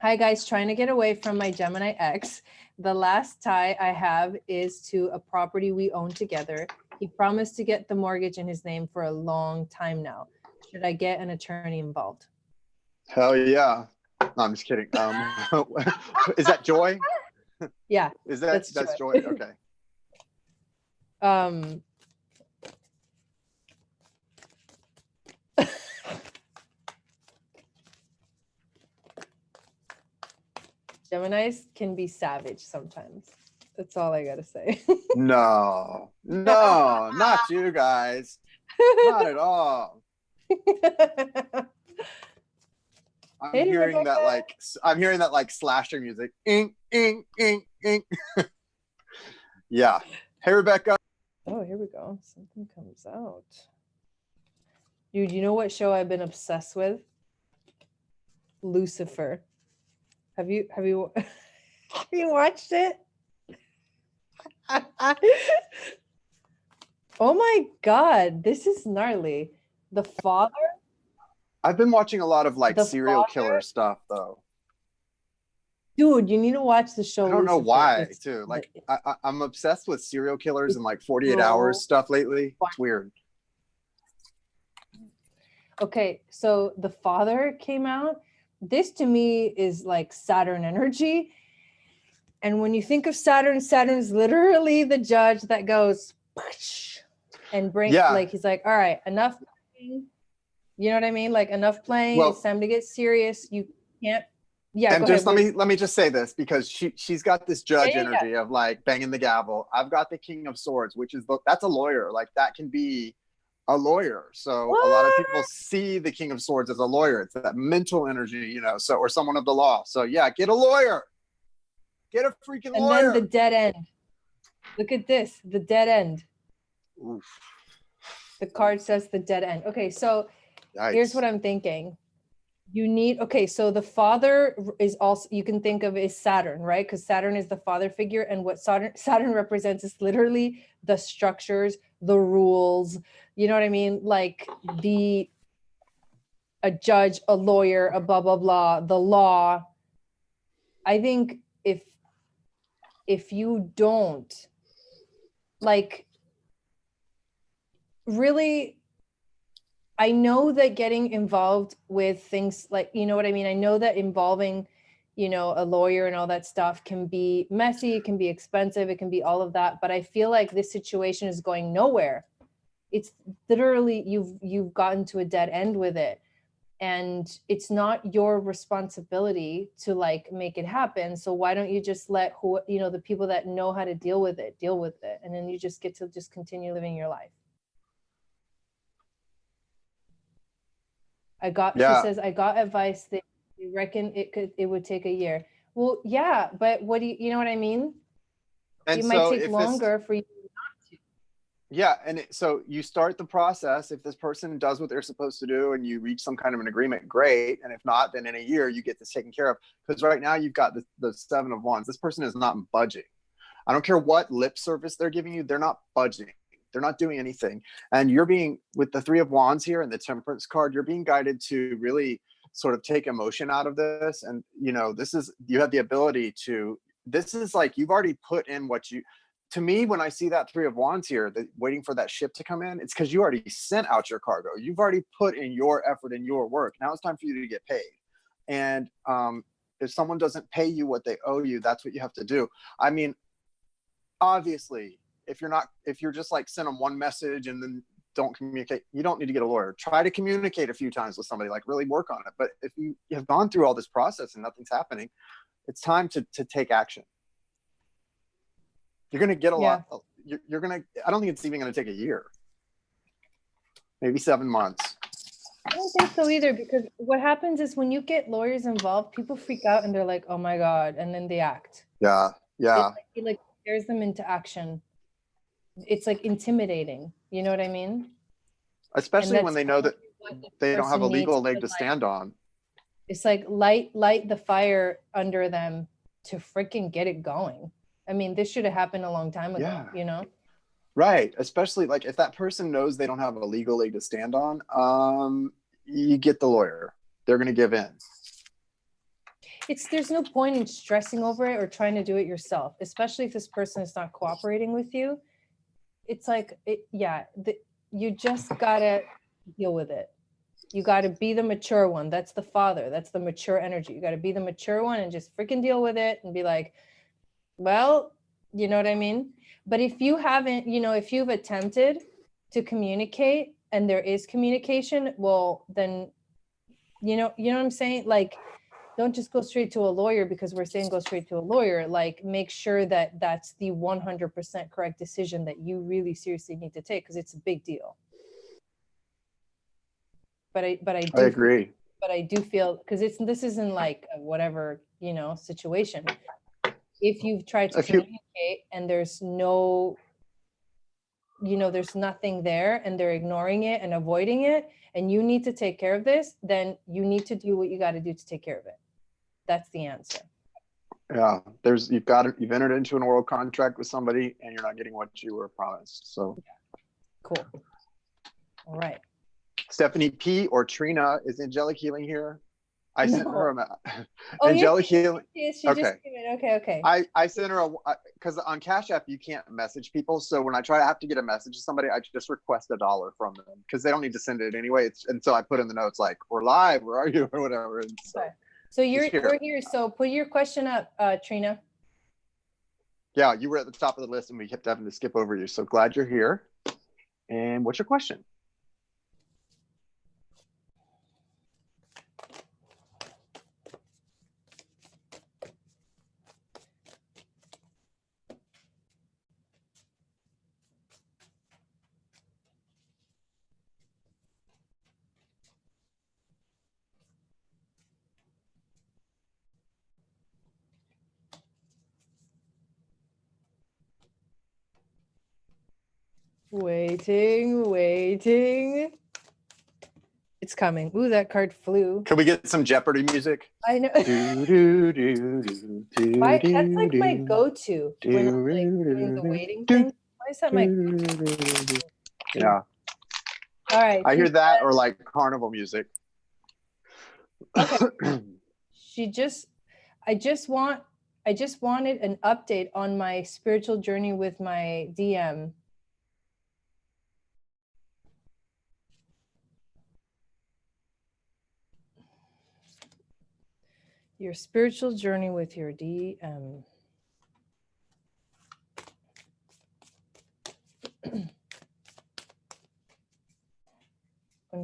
Hi guys, trying to get away from my Gemini ex. The last tie I have is to a property we own together. He promised to get the mortgage in his name for a long time now. Should I get an attorney involved? Hell yeah. No, I'm just kidding. Is that Joy? Yeah. That's Joy? Okay. Geminis can be savage sometimes. That's all I gotta say. No, not you guys. Not at all. I'm hearing that like slasher music. Ink, ink, ink, ink. Yeah. Hey, Rebecca. Oh, here we go. Something comes out. Dude, you know what show I've been obsessed with? Lucifer. Have you have you watched it? Oh my God, this is gnarly. The father? I've been watching a lot of like serial killer stuff though. Dude, you need to watch the show. I don't know why too. Like I'm obsessed with serial killers and like 48 hours stuff lately. It's weird. Okay, so The Father came out. This to me is like Saturn energy. And when you think of Saturn, Saturn's literally the judge that goes and brings like, he's like, all right, enough playing. You know what I mean? Like enough playing. It's time to get serious. You can't. Yeah. And just let me just say this, because she's got this judge energy of like banging the gavel. I've got the King of Swords, which is that's a lawyer. Like that can be a lawyer. So a lot of people see the King of Swords as a lawyer. It's that mental energy, you know, so, or someone of the law. So yeah, get a lawyer. Get a freaking lawyer. And then the dead end. Look at this, the dead end. Oof. The card says the dead end. Okay, so here's what I'm thinking. You need, okay, so the father is also, you can think of is Saturn, right? Because Saturn is the father figure, and what Saturn represents is literally the structures, the rules, you know what I mean? Like a judge, a lawyer, a blah, blah, blah, the law. I think if you don't, like, really, I know that getting involved with things like, you know what I mean? I know that involving, you know, a lawyer and all that stuff can be messy, it can be expensive, it can be all of that. But I feel like this situation is going nowhere. It's literally, you've gotten to a dead end with it. And it's not your responsibility to like make it happen. So why don't you just let the people that know how to deal with it, and then you just get to just continue living your life. She Yeah. says, I got advice that you reckon it would take a year. Well, yeah, but what do you know what I mean? And It might so take if this, longer for you not to. yeah, so you start the process. If this person does what they're supposed to do and you reach some kind of an agreement, great. And if not, then in a year you get this taken care of. Because right now you've got the Seven of Wands. This person is not budging. I don't care what lip service they're giving you, they're not budging. They're not doing anything. And you're being, with the Three of Wands here and the Temperance card, you're being guided to really sort of take emotion out of this. And, you know, this is, you have the ability to, this is like, you've already put in what you, to me, when I see that Three of Wands here, waiting for that ship to come in, it's because you already sent out your cargo. You've already put in your effort and your work. Now it's time for you to get paid. And if someone doesn't pay you what they owe you, that's what you have to do. I mean, obviously, if you're just like send them one message and then don't communicate, you don't need to get a lawyer. Try to communicate a few times with somebody, like really work on it. But if you have gone through all this process and nothing's happening, it's time to take action. You're going to get a lot. You're going to, I don't think it's even going to take a year, maybe 7 months. I don't think so either, because what happens is when you get lawyers involved, people freak out and they're like, oh my God. And then they act. Yeah. It like scares them into action. It's like intimidating. You know what I mean? Especially when they know that they don't have a legal leg to stand on. It's like light the fire under them to freaking get it going. I mean, this should have happened a long time ago, you know? Right. Especially like if that person knows they don't have a legal leg to stand on, you get the lawyer. They're going to give in. There's no point in stressing over it or trying to do it yourself, especially if this person is not cooperating with you. It's like, you just got to deal with it. You got to be the mature one. That's the father. That's the mature energy. You got to be the mature one and just freaking deal with it and be like, well, you know what I mean? But if you haven't, if you've attempted to communicate and there is communication, well, then, you know what I'm saying? Like, don't just go straight to a lawyer because we're saying go straight to a lawyer. Like, make sure that that's the 100% correct decision that you really seriously need to take, because it's a big deal. But I agree. But I do feel, because this isn't like a whatever, situation. If you've tried to communicate and there's no, there's nothing there and they're ignoring it and avoiding it, and you need to take care of this, then you need to do what you got to do to take care of it. That's the answer. Yeah, you've entered into an oral contract with somebody and you're not getting what you were promised. So cool. All right. Stephanie P or Trina, is Angelic Healing here? I sent her a Angelic Healing. Okay. Okay. I sent her because on Cash App you can't message people. So when I have to get a message to somebody, I just request $1 from them because they don't need to send it anyway. And so I put in the notes like, "We're live. Where are you?" or whatever. And so we're here. So put your question up, Trina. Yeah, you were at the top of the list and we kept having to skip over you. So glad you're here. And what's your question? Waiting. It's coming. Ooh, that card flew. Can we get some Jeopardy music? I know. That's like my go-to when I'm like doing the waiting thing. Why is that my go-to? Yeah. All right. I hear that or like carnival music. Okay. I just wanted an update on my spiritual journey with my DM. Your spiritual journey with your DM. Twin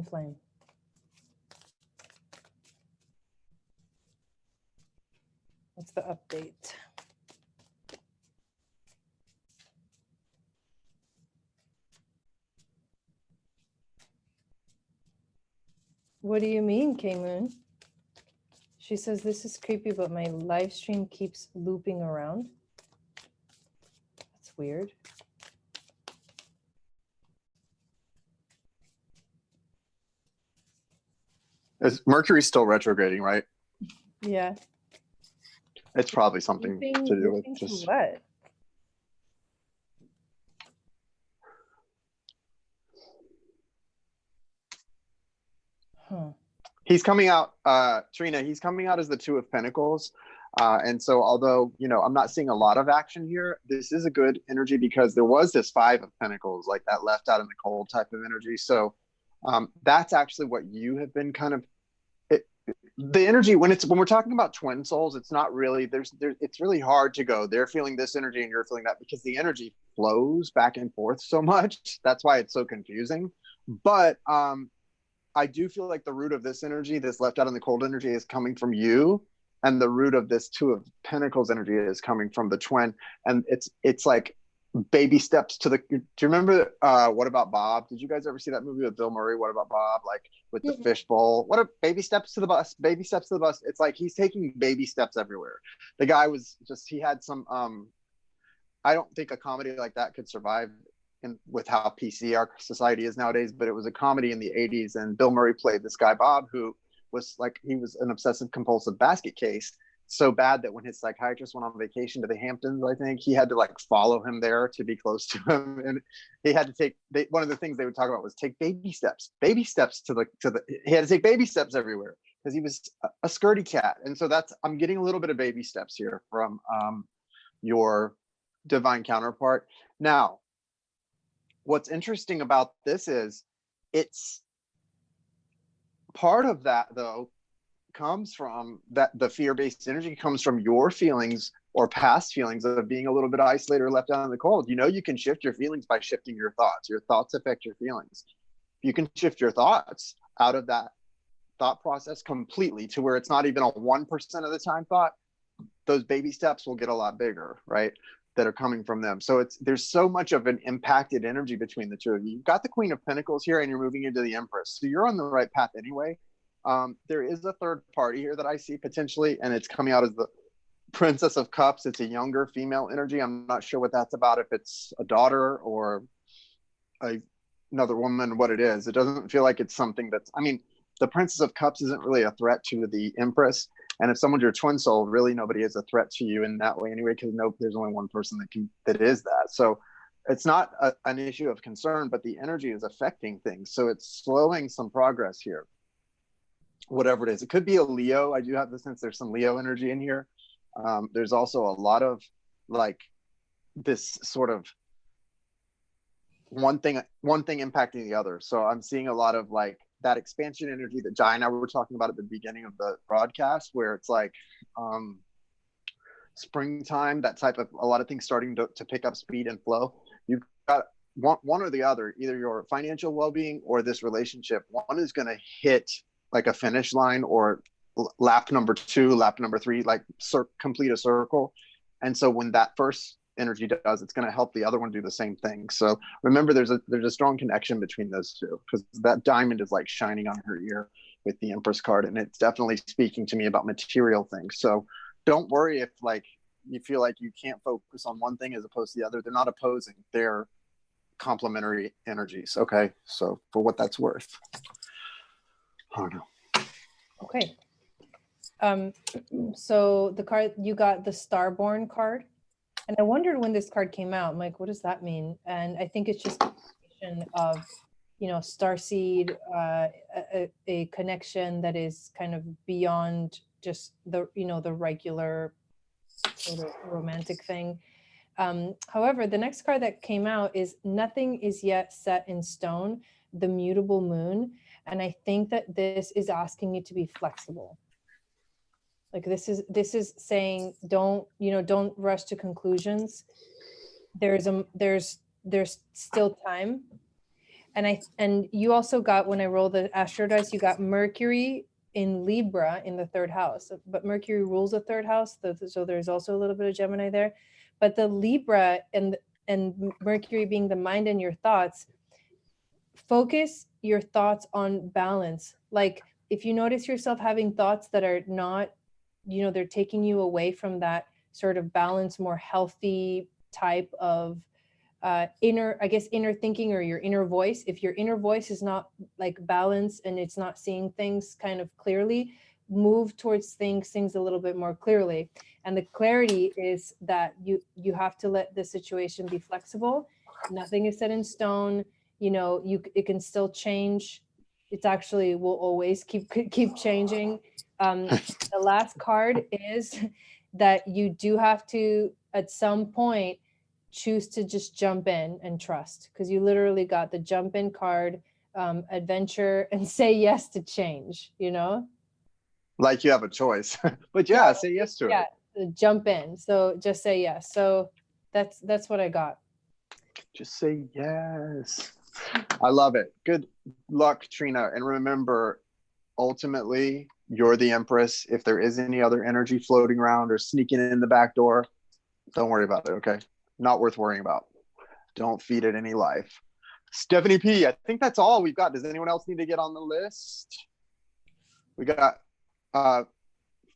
flame. What's the update? What do you mean, K-Moon? She says, this is creepy, but my live stream keeps looping around. That's weird. Mercury's still retrograding, right? Yeah. It's probably something to do with just what? Huh. He's coming out, Trina, he's coming out as the Two of Pentacles. And so although, you know, I'm not seeing a lot of action here, this is a good energy because there was this Five of Pentacles, like that left out in the cold type of energy. So that's actually what you have been kind of, the energy when we're talking about twin souls, it's not really, it's really hard to go, they're feeling this energy and you're feeling that, because the energy flows back and forth so much. That's why it's so confusing. But I do feel like the root of this energy, this left out in the cold energy, is coming from you, and the root of this Two of Pentacles energy is coming from the twin. And it's like baby steps to the. Do you remember What About Bob? Did you guys ever see that movie with Bill Murray? What About Bob? Like with the fishbowl. What a baby steps to the bus. Baby steps to the bus. It's like he's taking baby steps everywhere. The guy was just, he had some. I don't think a comedy like that could survive with how PC our society is nowadays, but it was a comedy in the 80s, and Bill Murray played this guy Bob, who was like, he was an obsessive compulsive basket case, so bad that when his psychiatrist went on vacation to the Hamptons, I think he had to like follow him there to be close to him, and he had to take one of the things they would talk about was take baby steps to the he had to take baby steps everywhere because he was a skirty cat. And so that's, I'm getting a little bit of baby steps here from your divine counterpart. Now, what's interesting about this is it's part of that, though, comes from that the fear-based energy comes from your feelings or past feelings of being a little bit isolated or left out in the cold. You know, you can shift your feelings by shifting your thoughts. Your thoughts affect your feelings. You can shift your thoughts out of that thought process completely to where it's not even a 1% of the time thought. Those baby steps will get a lot bigger, right? That are coming from them. So there's so much of an impacted energy between the two of you. You've got the Queen of Pentacles here and you're moving into the Empress. So you're on the right path anyway. There is a third party here that I see potentially, and it's coming out as the Princess of Cups. It's a younger female energy. I'm not sure what that's about, if it's a daughter or another woman, what it is. It doesn't feel like it's something that's, I mean, the Princess of Cups isn't really a threat to the Empress. And if someone's your twin soul, really nobody is a threat to you in that way anyway, because there's only one person that is that. So it's not an issue of concern, but the energy is affecting things. So it's slowing some progress here, whatever it is. It could be a Leo. I do have the sense there's some Leo energy in here. There's also a lot of like this sort of one thing impacting the other. So I'm seeing a lot of like that expansion energy that Jai and I were talking about at the beginning of the broadcast, where it's like springtime, that type of, a lot of things starting to pick up speed and flow. You've got one or the other, either your financial well-being or this relationship. One is going to hit like a finish line or lap number 2, lap number 3, like complete a circle. And so when that first energy does, it's going to help the other one do the same thing. So remember, there's a strong connection between those two, because that diamond is like shining on her ear with the Empress card, and it's definitely speaking to me about material things. So don't worry if like you feel like you can't focus on one thing as opposed to the other. They're not opposing, they're complementary energies. Okay, so for what that's worth. Oh no. Okay. So the card, you got the Starborn card. And I wondered when this card came out, I'm like, what does that mean? And I think it's just a combination of, you know, starseed, a connection that is kind of beyond just the, you know, the regular sort of romantic thing. However, the next card that came out is Nothing Is Yet Set in Stone, the Mutable Moon. And I think that this is asking you to be flexible. Like this is saying, don't rush to conclusions. There's still time. And you also got, when I rolled the Astro dice, you got Mercury in Libra in the 3rd house, but Mercury rules the 3rd house. So there's also a little bit of Gemini there, but the Libra and Mercury being the mind and your thoughts, focus your thoughts on balance. Like if you notice yourself having thoughts that are not, you know, they're taking you away from that sort of balanced, more healthy type of inner thinking, or your inner voice. If your inner voice is not like balanced and it's not seeing things kind of clearly, move towards things a little bit more clearly. And the clarity is that you have to let the situation be flexible. Nothing is set in stone. You know, it can still change. It's actually will always keep changing. The last card is that you do have to, at some point, choose to just jump in and trust, because you literally got the jump in card, adventure, and say yes to change, you know? Like you have a choice. But yeah, say yes to it. Jump in. So just say yes. So that's what I got. Just say yes. I love it. Good luck, Trina. And remember, ultimately, you're the Empress. If there is any other energy floating around or sneaking in the back door, don't worry about it, okay? Not worth worrying about. Don't feed it any life. Stephanie P, I think that's all we've got. Does anyone else need to get on the list? We got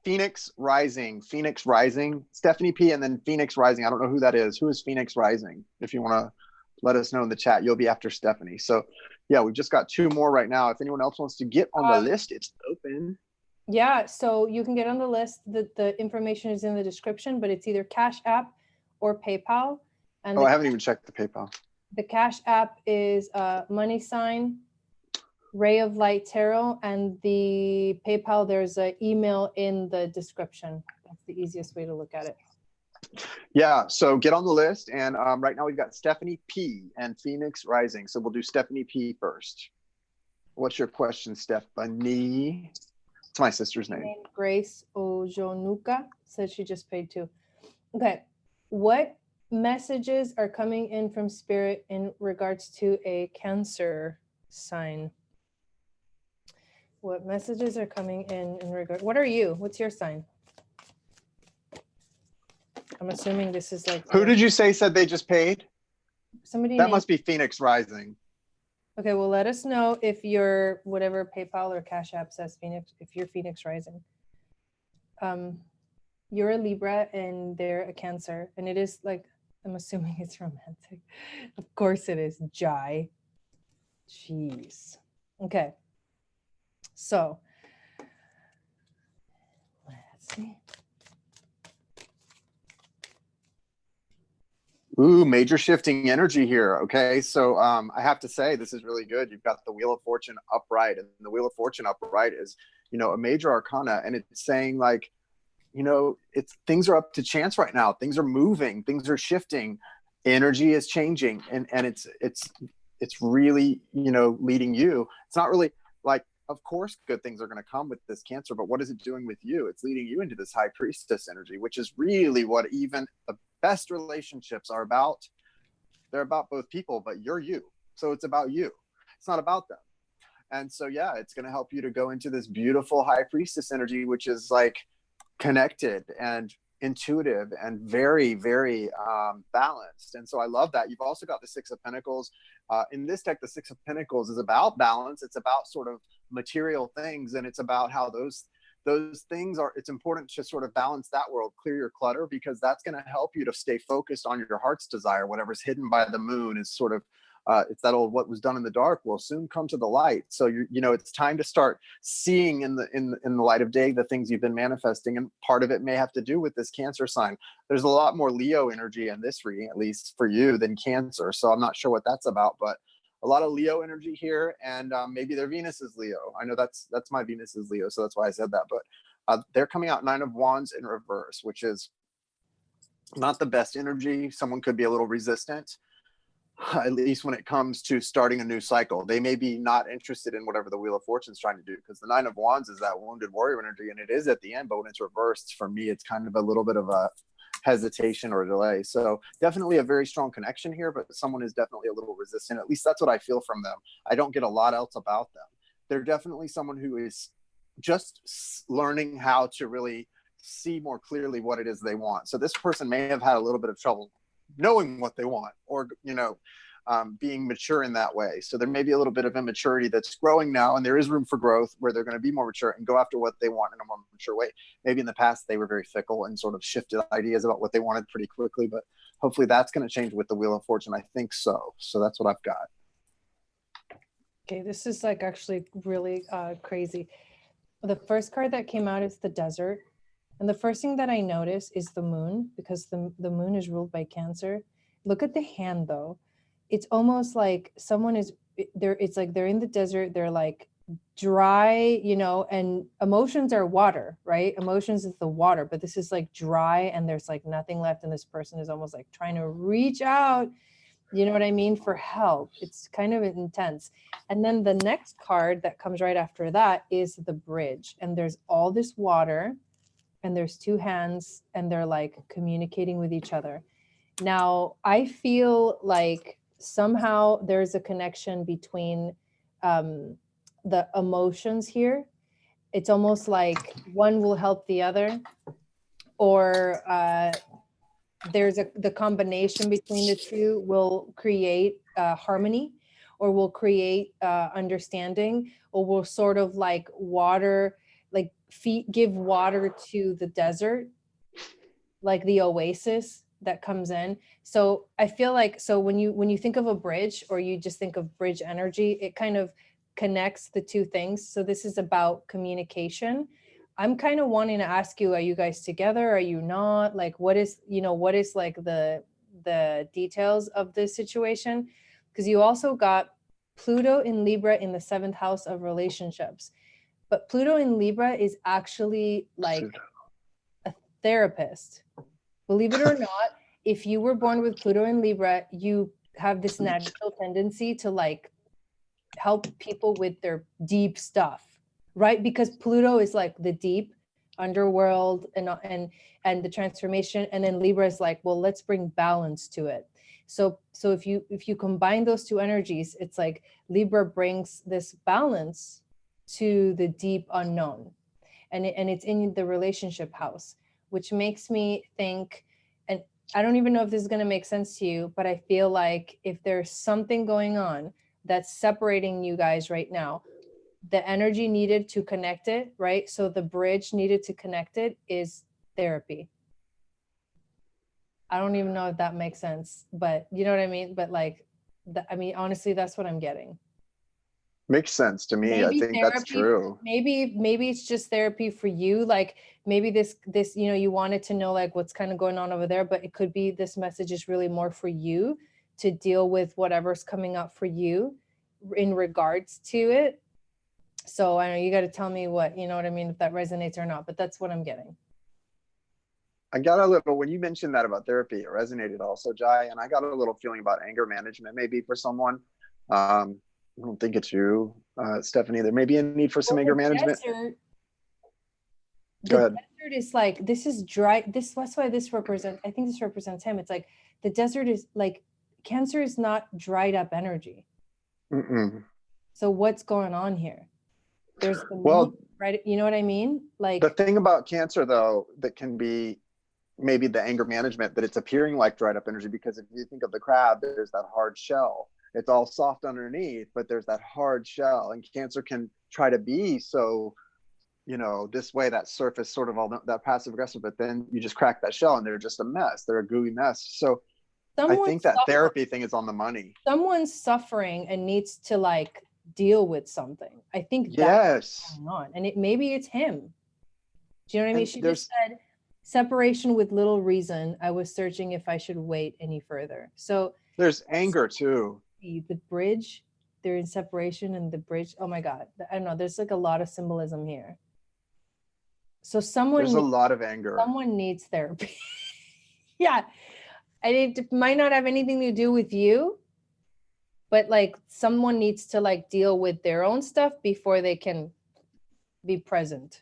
Phoenix Rising. Stephanie P, and then Phoenix Rising. I don't know who that is. Who is Phoenix Rising? If you want to let us know in the chat, you'll be after Stephanie. So yeah, we've just got 2 more right now. If anyone else wants to get on the list, it's open. Yeah, so you can get on the list. The information is in the description, but it's either Cash App or PayPal. And I haven't even checked the PayPal. The Cash App is # Ray of Light Tarot, and the PayPal, there's an email in the description. That's the easiest way to look at it. Yeah, so get on the list. And right now we've got Stephanie P and Phoenix Rising. So we'll do Stephanie P first. What's your question, Stephanie? It's my sister's name. Grace Ojonuka says she just paid too. Okay. What messages are coming in from Spirit in regards to a Cancer sign? What messages are coming in regard? What are you? What's your sign? I'm assuming this is like. Who did you say said they just paid? Somebody. That must be Phoenix Rising. Okay, well, let us know if you're whatever PayPal or Cash App says Phoenix, if you're Phoenix Rising. You're a Libra and they're a Cancer, and it is like, I'm assuming it's romantic. Of course it is. Jai. Jeez. Okay. So let's see. Ooh, major shifting energy here. Okay, so I have to say this is really good. You've got the Wheel of Fortune upright, and the Wheel of Fortune upright is, you know, a major arcana, and it's saying like, you know, things are up to chance right now. Things are moving, things are shifting, energy is changing, and it's really, you know, leading you. It's not really like, of course, good things are going to come with this Cancer, but what is it doing with you? It's leading you into this High Priestess energy, which is really what even the best relationships are about. They're about both people, but you're you. So it's about you. It's not about them. And so, yeah, it's going to help you to go into this beautiful High Priestess energy, which is like connected and intuitive and very, very balanced. And so I love that. You've also got the Six of Pentacles. In this deck, the Six of Pentacles is about balance. It's about sort of material things, and it's about how those things are, it's important to sort of balance that world, clear your clutter, because that's going to help you to stay focused on your heart's desire. Whatever's hidden by the moon is sort of, it's that old, what was done in the dark will soon come to the light. So you know, it's time to start seeing in the light of day the things you've been manifesting, and part of it may have to do with this Cancer sign. There's a lot more Leo energy in this reading, at least for you, than Cancer. So I'm not sure what that's about, but a lot of Leo energy here, and maybe their Venus is Leo. I know that's my Venus is Leo, so that's why I said that. But they're coming out 9 of Wands in reverse, which is not the best energy. Someone could be a little resistant, at least when it comes to starting a new cycle. They may be not interested in whatever the Wheel of Fortune is trying to do, because the 9 of Wands is that wounded warrior energy, and it is at the end, but when it's reversed, for me, it's kind of a little bit of a hesitation or delay. So definitely a very strong connection here, but someone is definitely a little resistant. At least that's what I feel from them. I don't get a lot else about them. They're definitely someone who is just learning how to really see more clearly what it is they want. So this person may have had a little bit of trouble knowing what they want, or, you know, being mature in that way. So there may be a little bit of immaturity that's growing now, and there is room for growth where they're going to be more mature and go after what they want in a more mature way. Maybe in the past they were very fickle and sort of shifted ideas about what they wanted pretty quickly, but hopefully that's going to change with the Wheel of Fortune. I think so. So that's what I've got. Okay, this is like actually really crazy. The first card that came out is the Desert. And the first thing that I notice is the moon, because the moon is ruled by Cancer. Look at the hand though. It's almost like someone is there. It's like they're in the desert. They're like dry, you know, and emotions are water, right? Emotions is the water, but this is like dry and there's like nothing left. And this person is almost like trying to reach out, you know what I mean, for help. It's kind of intense. And then the next card that comes right after that is the Bridge. And there's all this water and there's two hands and they're like communicating with each other. Now, I feel like somehow there's a connection between the emotions here. It's almost like one will help the other, or there's the combination between the two will create harmony, or will create understanding, or will sort of like water, like give water to the desert, like the oasis that comes in. So I feel like, so when you think of a bridge, or you just think of bridge energy, it kind of connects the two things. So this is about communication. I'm kind of wanting to ask you, are you guys together? Are you not? Like, what is like the details of this situation? Because you also got Pluto in Libra in the 7th house of relationships. But Pluto in Libra is actually like a therapist. Believe it or not, if you were born with Pluto in Libra, you have this natural tendency to like help people with their deep stuff, right? Because Pluto is like the deep underworld and the transformation, and then Libra is like, well, let's bring balance to it. So if you combine those two energies, it's like Libra brings this balance to the deep unknown, and it's in the relationship house, which makes me think, and I don't even know if this is going to make sense to you, but I feel like if there's something going on that's separating you guys right now, the energy needed to connect it, right? So the bridge needed to connect it is therapy. I don't even know if that makes sense, but you know what I mean? But like, I mean, honestly, that's what I'm getting. Makes sense to me. Maybe I think therapy, that's true. Maybe it's just therapy for you. Like maybe this, you know, you wanted to know like what's kind of going on over there, but it could be this message is really more for you to deal with whatever's coming up for you in regards to it. So I know you got to tell me what, you know what I mean, if that resonates or not, but that's what I'm getting. I got a little, when you mentioned that about therapy, it resonated also, Jai, and I got a little feeling about anger management, maybe for someone. I don't think it's you, Stephanie. There may be a need for some anger management. Go ahead. The desert is like, this is dry. That's why this represents, I think this represents him. It's like the desert is like, Cancer is not dried up energy. Mm-mm. So what's going on here? There's the moon, right? You know what I mean? Like the thing about Cancer though, that can be maybe the anger management, that it's appearing like dried up energy, because if you think of the crab, there's that hard shell. It's all soft underneath, but there's that hard shell, and Cancer can try to be so, you know, this way, that surface sort of all that passive aggressive, but then you just crack that shell and they're just a mess. They're a gooey mess. So I think that therapy thing is on the money. Someone's suffering and needs to like deal with something. I think that's what's going on. And maybe it's him. Do you know what I mean? She just said, separation with little reason. I was searching if I should wait any further. So there's anger too. The bridge, they're in separation, and the bridge, oh my God. I don't know. There's like a lot of symbolism here. So there's a lot of anger. Someone needs therapy. Yeah. It might not have anything to do with you, but like someone needs to like deal with their own stuff before they can be present.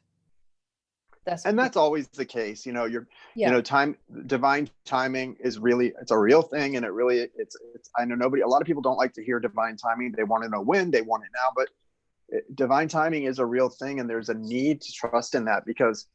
That's always the case. You know, you know, divine timing is really, it's a real thing. And it's, I know a lot of people don't like to hear divine timing. They want to know when, they want it now, but divine timing is a real thing. And there's a need to trust in that, because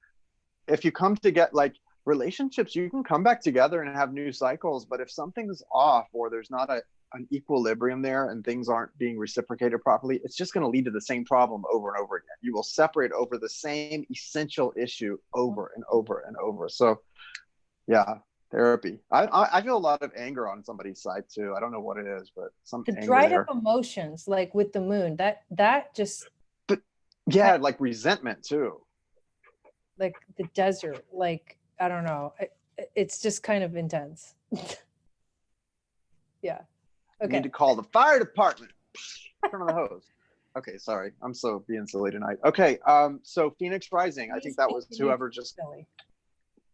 if you come to get like relationships, you can come back together and have new cycles. But if something's off, or there's not an equilibrium there and things aren't being reciprocated properly, it's just going to lead to the same problem over and over again. You will separate over the same essential issue over and over and over. So yeah, therapy. I feel a lot of anger on somebody's side too. I don't know what it is, but some The anger dried there. up emotions, like with the moon, that just, But yeah, like resentment too. like the desert, like, I don't know. It's just kind of intense. Yeah. You Okay. need to call the fire department. Turn on the hose. Okay, sorry. I'm so being silly tonight. Okay, so Phoenix Rising. I think that was whoever just silly.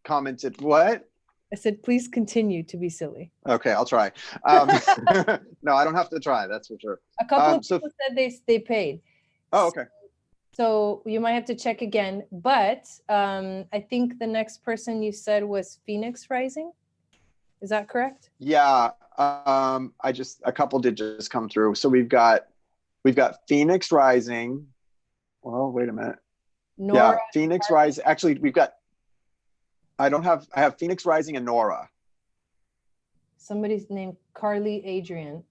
commented. What? I said, please continue to be silly. Okay, I'll try. No, I don't have to try. That's for sure. A couple of people said they paid. Oh, okay. So you might have to check again. But I think the next person you said was Phoenix Rising. Is that correct? Yeah. A couple did just come through. So we've got Phoenix Rising. Well, wait a minute. Nora, yeah, Phoenix Rising. Actually, I have Phoenix Rising and Nora. Somebody's named Carly Adrian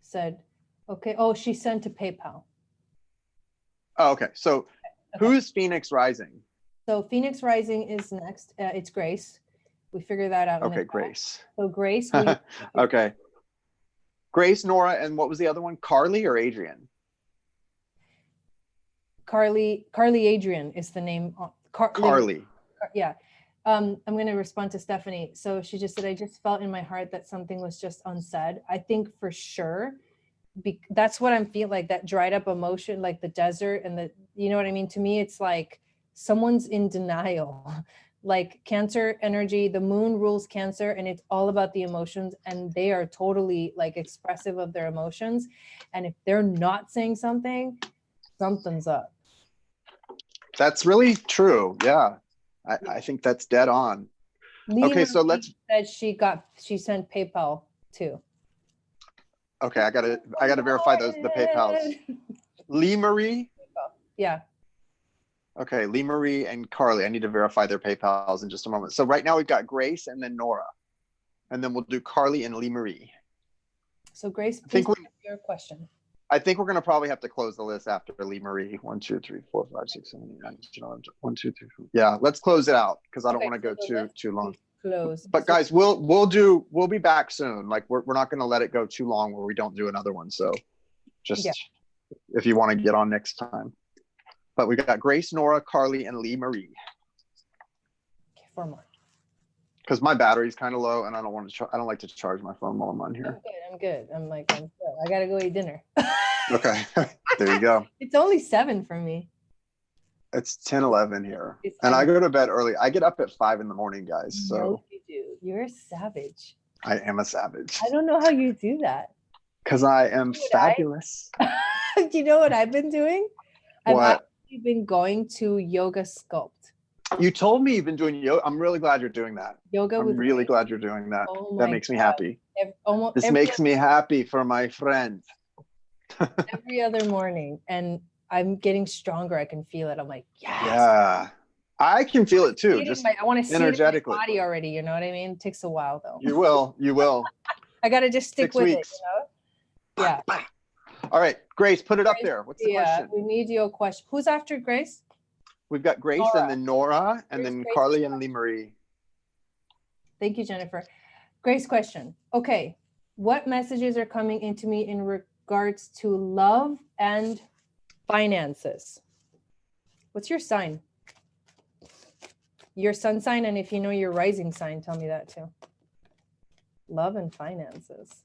said, okay. Oh, she sent to PayPal. Oh, okay. So okay. Who's Phoenix Rising? So Phoenix Rising is next. It's Grace. We figured that out. Okay, Grace. So Grace. Okay. Grace, Nora, and what was the other one? Carly or Adrian? Carly Adrian is the name. Carly. Yeah. I'm going to respond to Stephanie. So she just said, I just felt in my heart that something was just unsaid. I think for sure, that's what I'm feeling, like that dried up emotion, like the desert and you know what I mean? To me, it's like someone's in denial. Like Cancer energy, the moon rules Cancer, and it's all about the emotions, and they are totally like expressive of their emotions. And if they're not saying something, something's up. That's really true. Yeah. I think that's dead on. Okay, so let's said she sent PayPal too. Okay, I gotta verify the PayPals. Lee Marie? Yeah. Okay, Lee Marie and Carly. I need to verify their PayPals in just a moment. So right now we've got Grace and then Nora. And then we'll do Carly and Lee Marie. So Grace, please answer your question. I think we're going to probably have to close the list after Lee Marie. 1, 2, 3, 4, 5, 6, 7, 8, 9, 10, 11, 1, 2, 3, 4. Yeah, let's close it out because I don't want to go too long. Close. But guys, we'll be back soon. Like we're not going to let it go too long where we don't do another one. So just if you want to get on next time. But we got Grace, Nora, Carly, and Lee Marie. Okay, 4 more. Because my battery's kind of low, and I don't want to. I don't like to charge my phone while I'm on here. I'm good. I'm good. I gotta go eat dinner. Okay, there you go. It's only 7 for me. It's 10:11 here, and I go to bed early. I get up at 5 in the morning, guys. So no, you do. You're a savage. I am a savage. I don't know how you do that. Because I am fabulous. Do you know what I've been doing? What? I've been going to yoga sculpt. You told me you've been doing yoga. I'm really glad you're doing that. I'm really glad you're doing that. Oh that makes me happy. This makes me happy for my friend. Every other morning, and I'm getting stronger. I can feel it. I'm like, yes. Yeah, I can feel it too. Just I want to see energetically. It in my body already. You know what I mean? It takes a while though. You will. I got to just stick 6 with weeks. it. You know? Yeah. All right, Grace, put it up there. What's the question? We need your question. Who's after Grace? We've got Grace Nora. and then Nora and then Grace, Carly and Lee Marie. Thank you, Jennifer. Grace question. Okay. What messages are coming into me in regards to love and finances? What's your sign? Your sun sign, and if you know your rising sign, tell me that too. Love and finances.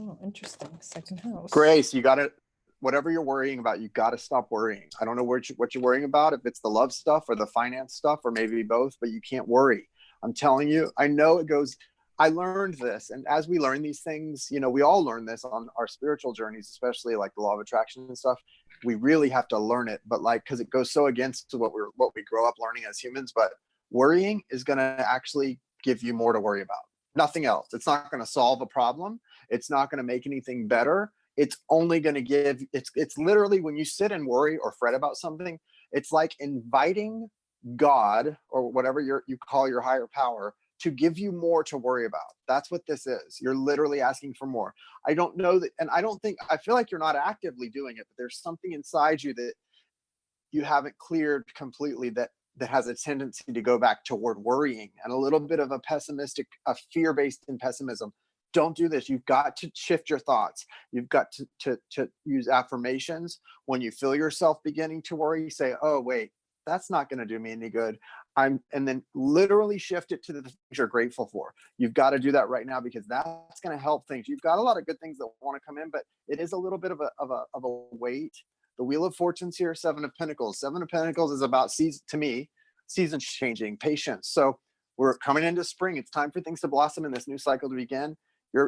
Oh, interesting. Second house. Grace, you got to, whatever you're worrying about, you got to stop worrying. I don't know what you're worrying about, if it's the love stuff or the finance stuff or maybe both, but you can't worry. I'm telling you, I know it goes, I learned this. And as we learn these things, you know, we all learn this on our spiritual journeys, especially like the law of attraction and stuff. We really have to learn it, but like, cause it goes so against what we grow up learning as humans, but worrying is going to actually give you more to worry about. Nothing else. It's not going to solve a problem. It's not going to make anything better. it's only going to give, it's literally when you sit and worry or fret about something, it's like inviting God or whatever you call your higher power to give you more to worry about. That's what this is. You're literally asking for more. I don't know that, and I feel like you're not actively doing it, but there's something inside you that you haven't cleared completely that has a tendency to go back toward worrying and a little bit of a fear-based in pessimism. Don't do this. You've got to shift your thoughts. You've got to use affirmations. When you feel yourself beginning to worry, say, oh, wait, that's not going to do me any good. And then literally shift it to the things you're grateful for. You've got to do that right now, because that's going to help things. You've got a lot of good things that want to come in, but it is a little bit of a weight. The Wheel of Fortune's here, Seven of Pentacles. Seven of Pentacles is about season, to me, seasons changing, patience. So we're coming into spring. It's time for things to blossom and this new cycle to begin.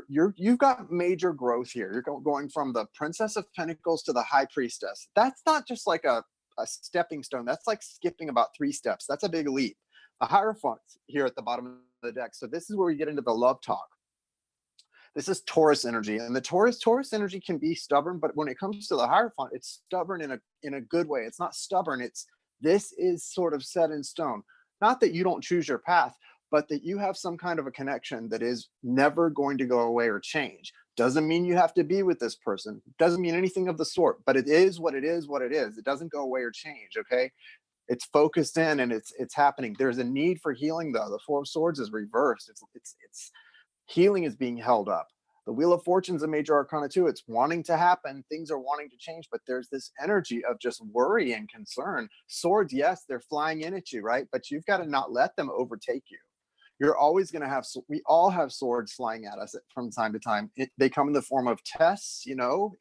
You've got major growth here. You're going from the Princess of Pentacles to the High Priestess. That's not just like a stepping stone. That's like skipping about 3 steps. That's a big leap. The Hierophant's here at the bottom of the deck. So this is where we get into the love talk. This is Taurus energy, and the Taurus energy can be stubborn, but when it comes to the Hierophant, it's stubborn in a good way. It's not stubborn. This is sort of set in stone. Not that you don't choose your path, but that you have some kind of a connection that is never going to go away or change. Doesn't mean you have to be with this person. Doesn't mean anything of the sort, but it is what it is, what it is. It doesn't go away or change, okay? It's focused in and it's happening. There's a need for healing though. The Four of Swords is reversed. It's healing is being held up. The Wheel of Fortune's a major arcana too. It's wanting to happen. Things are wanting to change, but there's this energy of just worry and concern. Swords, yes, they're flying in at you, right? But you've got to not let them overtake you. You're always going to have, we all have swords flying at us from time to time. They come in the form of tests,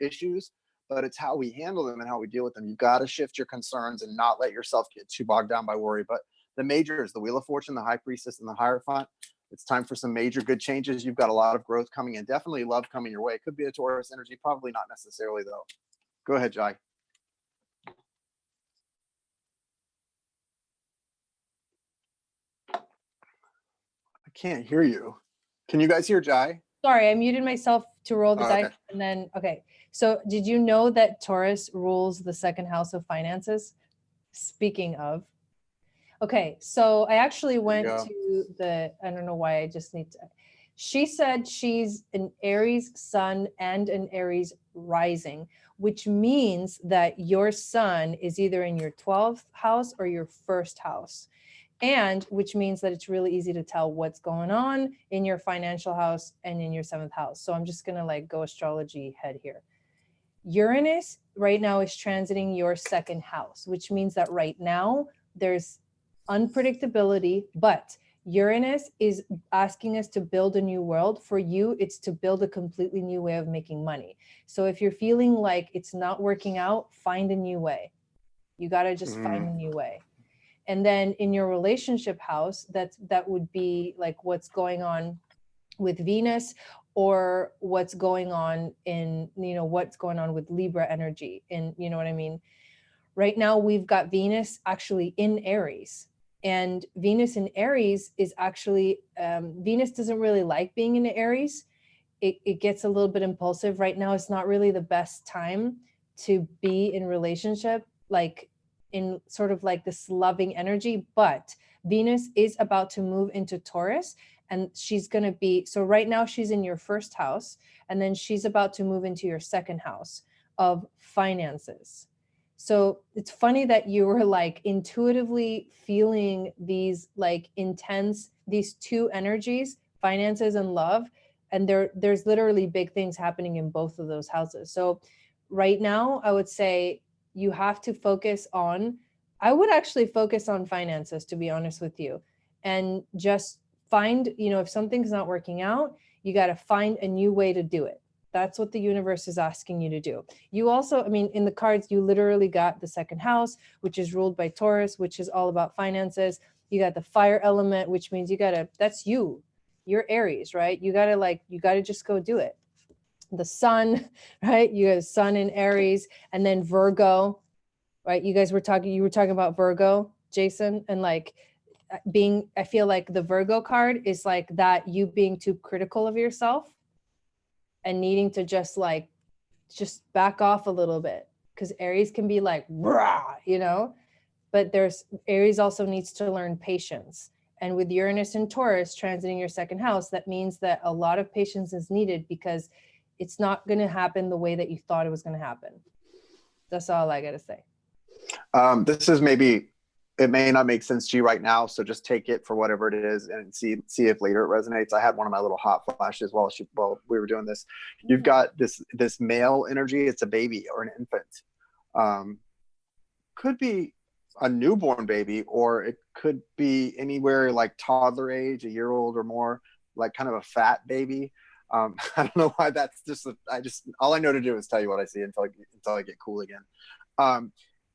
issues, but it's how we handle them and how we deal with them. You've got to shift your concerns and not let yourself get too bogged down by worry. But the majors, the Wheel of Fortune, the High Priestess, and the Hierophant, it's time for some major good changes. You've got a lot of growth coming in. Definitely love coming your way. It could be a Taurus energy, probably not necessarily though. Go ahead, Jai. I can't hear you. Can you guys hear Jai? Sorry, I muted myself to roll the dice. Okay. And then, okay. So did you know that Taurus rules the second house of finances? Speaking of. Okay, so I actually went to I don't know why I just need to. She said she's an Aries sun and an Aries rising, which means that your sun is either in your 12th house or your first house. And which means that it's really easy to tell what's going on in your financial house and in your 7th house. So I'm just going to go astrology head here. Uranus right now is transiting your 2nd house, which means that right now there's unpredictability, but Uranus is asking us to build a new world. For you, it's to build a completely new way of making money. So if you're feeling like it's not working out, find a new way. You got to just find a new way. And then in your relationship house, that would be like what's going on with Venus, or what's going on in, what's going on with Libra energy. And you know what I mean? Right now, we've got Venus actually in Aries. And Venus in Aries is actually, Venus doesn't really like being in Aries. It gets a little bit impulsive. Right now, it's not really the best time to be in relationship, in sort of like this loving energy, but Venus is about to move into Taurus, and she's going to be, so right now she's in your 1st house, and then she's about to move into your 2nd house of finances. So it's funny that you were intuitively feeling these intense, these 2 energies, finances and love, and there's literally big things happening in both of those houses. So right now, I would say you have to focus on, I would actually focus on finances, to be honest with you, and just find, if something's not working out, you got to find a new way to do it. That's what the universe is asking you to do. You also, in the cards, you literally got the 2nd house, which is ruled by Taurus, which is all about finances. You got the fire element, which means that's you're Aries, right? You got to just go do it. The sun, right? You have sun in Aries, and then Virgo, right? You were talking about Virgo, Jason, and I feel like the Virgo card is that you being too critical of yourself and needing to just just back off a little bit, because Aries can be like, rah, you know, but Aries also needs to learn patience. And with Uranus and Taurus transiting your second house, that means that a lot of patience is needed, because it's not going to happen the way that you thought it was going to happen. That's all I got to say. This is it may not make sense to you right now, so just take it for whatever it is and see if later it resonates. I had one of my little hot flashes while we were doing this. You've got this male energy. It's a baby or an infant. Could be a newborn baby, or it could be anywhere like toddler age, a year old or more, like kind of a fat baby. I don't know why that's all I know to do is tell you what I see until I get cool again.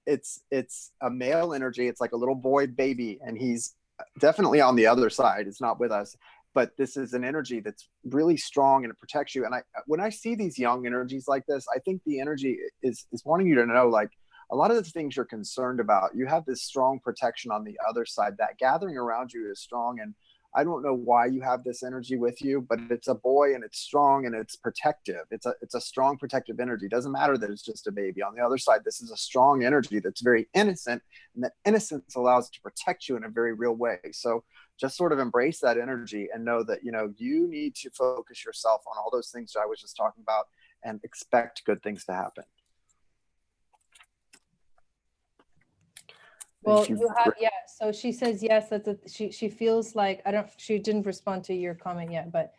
It's a male energy. It's like a little boy baby, and he's definitely on the other side. It's not with us, but this is an energy that's really strong and it protects you. And when I see these young energies like this, I think the energy is wanting you to know, like, a lot of the things you're concerned about, you have this strong protection on the other side. That gathering around you is strong. And I don't know why you have this energy with you, but it's a boy and it's strong and it's protective. It's a strong protective energy. It doesn't matter that it's just a baby. On the other side, this is a strong energy that's very innocent, and that innocence allows it to protect you in a very real way. So just sort of embrace that energy and know that, you need to focus yourself on all those things that I was just talking about and expect good things to happen. Well, so she says yes. She feels like, she didn't respond to your comment yet, but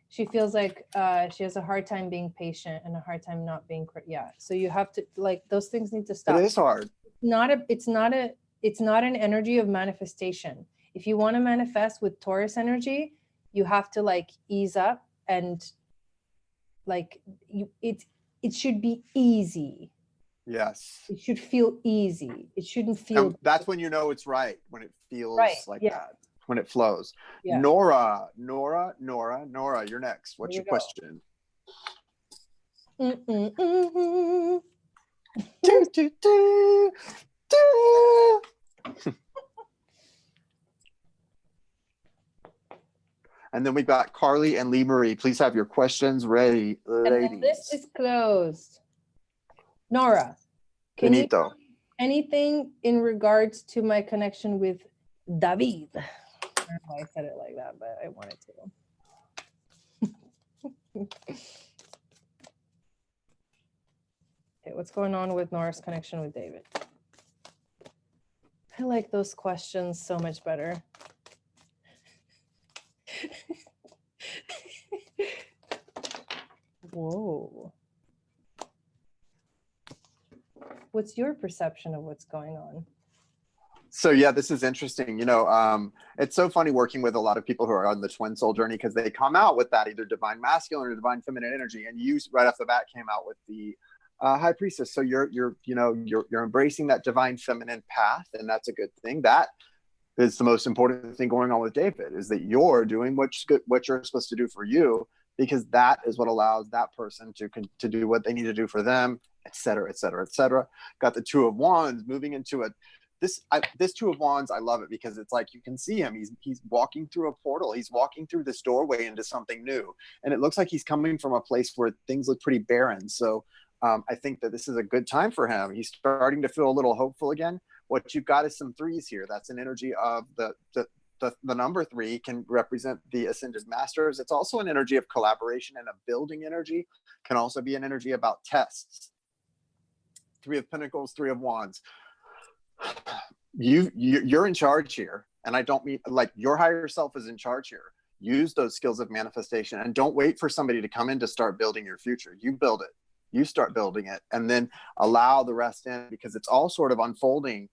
she feels like she has a hard time being patient and a hard time not being, so you have to, like, those things need to stop. It is hard. It's not an energy of manifestation. If you want to manifest with Taurus energy, you have to, like, ease up, and like it should be easy. Yes. It should feel easy. It shouldn't feel. That's when you know it's right, when it feels that, when it flows. Yeah. Nora, you're next. What's your question? And then we've got Carly and Lee Marie. Please have your questions ready, ladies. And the list is closed. Nora, can you tell me anything in regards to my connection with David? I don't know why I said it like that, but I wanted to. Okay, what's going on with Nora's connection with David? I like those questions so much better. Whoa. What's your perception of what's going on? So yeah, this is interesting. It's so funny working with a lot of people who are on the twin soul journey, because they come out with that either divine masculine or divine feminine energy, and you right off the bat came out with the high priestess. So you're embracing that divine feminine path, and that's a good thing. That is the most important thing going on with David, is that you're doing what you're supposed to do for you, because that is what allows that person to do what they need to do for them, et cetera, et cetera, et cetera. Got the Two of Wands moving into this Two of Wands. I love it because it's like you can see him. He's walking through a portal. He's walking through this doorway into something new, and it looks like he's coming from a place where things look pretty barren. So I think that this is a good time for him. He's starting to feel a little hopeful again. What you've got is some threes here. That's an energy of the number 3 can represent the ascended masters. It's also an energy of collaboration, and a building energy can also be an energy about tests. 3 of Pentacles, 3 of Wands. You're in charge here, and I don't mean like your higher self is in charge here. Use those skills of manifestation, and don't wait for somebody to come in to start building your future. You build it. You start building it, and then allow the rest in, because it's all sort of unfolding,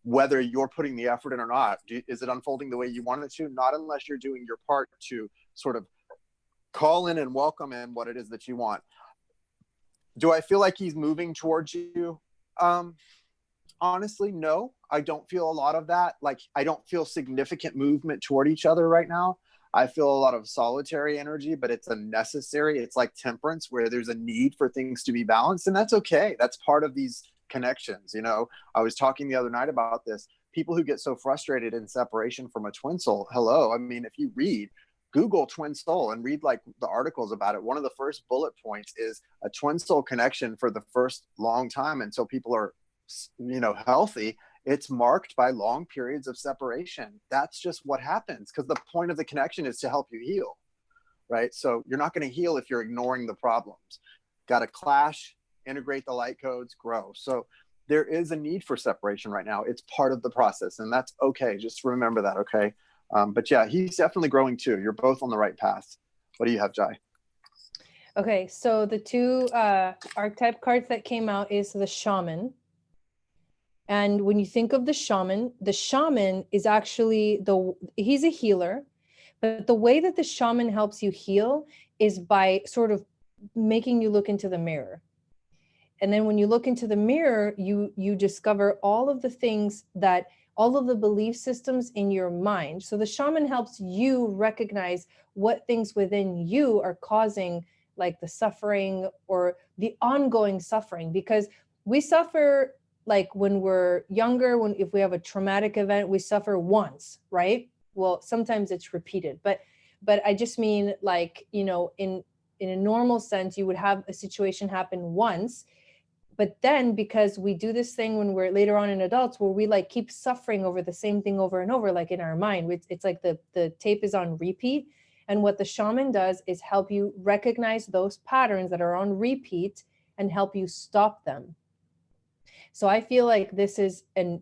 whether you're putting the effort in or not. Is it unfolding the way you want it to? Not unless you're doing your part to sort of call in and welcome in what it is that you want. Do I feel like he's moving towards you? Honestly, no, I don't feel a lot of that. Like, I don't feel significant movement toward each other right now. I feel a lot of solitary energy, but it's it's like Temperance, where there's a need for things to be balanced, and that's okay. That's part of these connections. I was talking the other night about this. People who get so frustrated in separation from a twin soul, hello. I mean, if you read, Google twin soul and read like the articles about it. One of the first bullet points is a twin soul connection for the first long time until people are, healthy. It's marked by long periods of separation. That's just what happens, because the point of the connection is to help you heal, right? So you're not going to heal if you're ignoring the problems. Got to clash, integrate the light codes, grow. So there is a need for separation right now. It's part of the process, and that's okay. Just remember that, okay? But yeah, he's definitely growing too. You're both on the right path. What do you have, Jai? Okay, so the two archetype cards that came out is the shaman. And when you think of the shaman is actually he's a healer, but the way that the shaman helps you heal is by sort of making you look into the mirror. And then when you look into the mirror, you discover all of the things all of the belief systems in your mind. So the shaman helps you recognize what things within you are causing like the suffering or the ongoing suffering, because we suffer like when we're younger, if we have a traumatic event, we suffer once, right? Well, sometimes it's repeated, but I just mean like, in a normal sense, you would have a situation happen once. But then because we do this thing when we're later on in adults where we like keep suffering over the same thing over and over, like in our mind, it's like the tape is on repeat. And what the shaman does is help you recognize those patterns that are on repeat and help you stop them. So I feel like this is an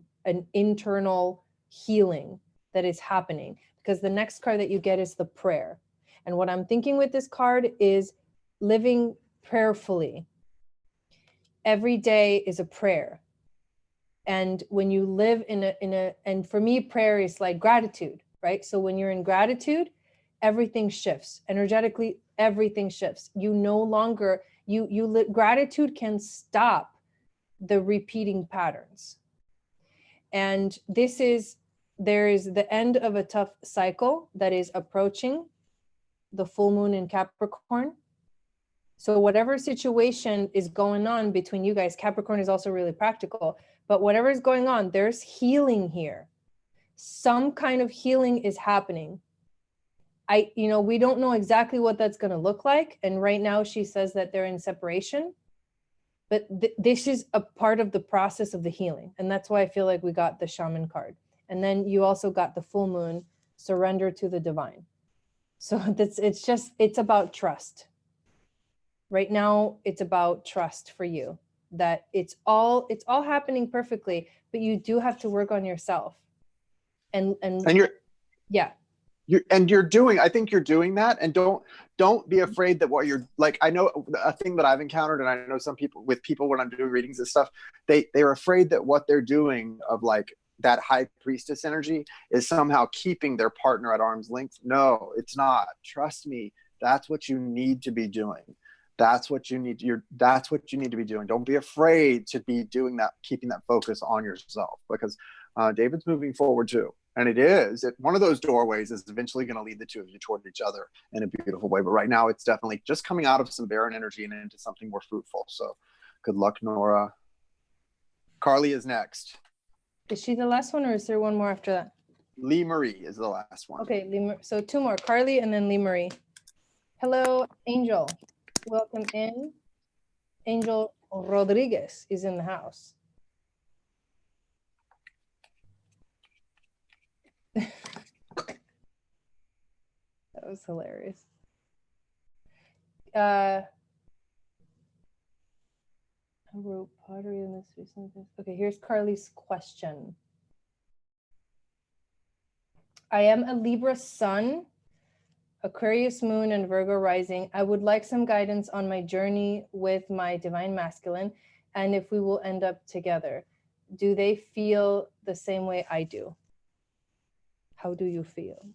internal healing that is happening, because the next card that you get is the prayer. And what I'm thinking with this card is living prayerfully. Every day is a prayer. And when you live and for me, prayer is like gratitude, right? So when you're in gratitude, everything shifts energetically, everything shifts. You no longer, gratitude can stop the repeating patterns. And there is the end of a tough cycle that is approaching, the full moon in Capricorn. So whatever situation is going on between you guys, Capricorn is also really practical, but whatever is going on, there's healing here. Some kind of healing is happening. We don't know exactly what that's going to look like. And right now she says that they're in separation, but this is a part of the process of the healing. And that's why I feel like we got the shaman card. And then you also got the full moon, surrender to the divine. So it's about trust. Right now, it's about trust for you, that it's all happening perfectly, but you do have to work on yourself. And yeah. I think you're doing that. And don't be afraid that what you're like, I know a thing that I've encountered, and I know some people when I'm doing readings and stuff, they're afraid that what they're doing of like that high priestess energy is somehow keeping their partner at arm's length. No, it's not. Trust me. That's what you need to be doing. That's what you need to be doing. Don't be afraid to be doing that, keeping that focus on yourself, because David's moving forward too. And one of those doorways is eventually going to lead the two of you toward each other in a beautiful way. But right now it's definitely just coming out of some barren energy and into something more fruitful. So good luck, Nora. Carly is next. Is she the last one, or is there one more after that? Lee Marie is the last one. Okay, so two more, Carly and then Lee Marie. Hello, Angel. Welcome in. Angel Rodriguez is in the house. That was hilarious. I wrote pottery in this recent. Okay, here's Carly's question. I am a Libra sun, Aquarius moon, and Virgo rising. I would like some guidance on my journey with my divine masculine and if we will end up together. Do they feel the same way I do? How do you feel?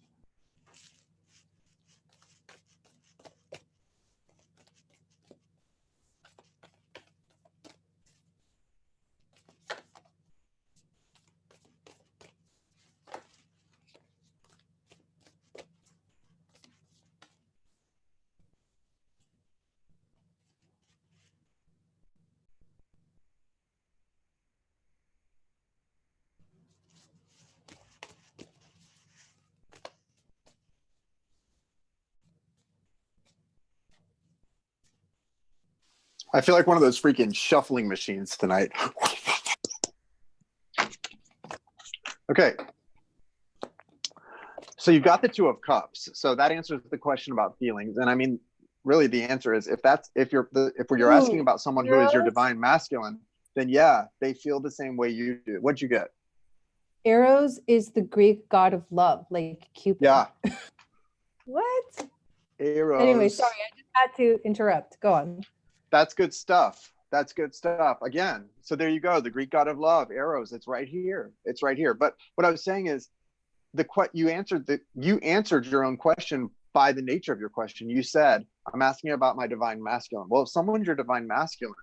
I feel like one of those freaking shuffling machines tonight. Okay. So you've got the Two of Cups. So that answers the question about feelings. And I mean, really the answer is if you're asking about someone who is your divine masculine, then yeah, they feel the same way you do. What'd you get? Eros is the Greek god of love, like Cupid. Yeah. What? Eros. Anyway, sorry, I just had to interrupt. Go on. That's good stuff. That's good stuff. Again, so there you go. The Greek god of love, Eros. It's right here. It's right here. But what I was saying is, you answered your own question by the nature of your question. You said, I'm asking about my divine masculine. Well, if someone's your divine masculine,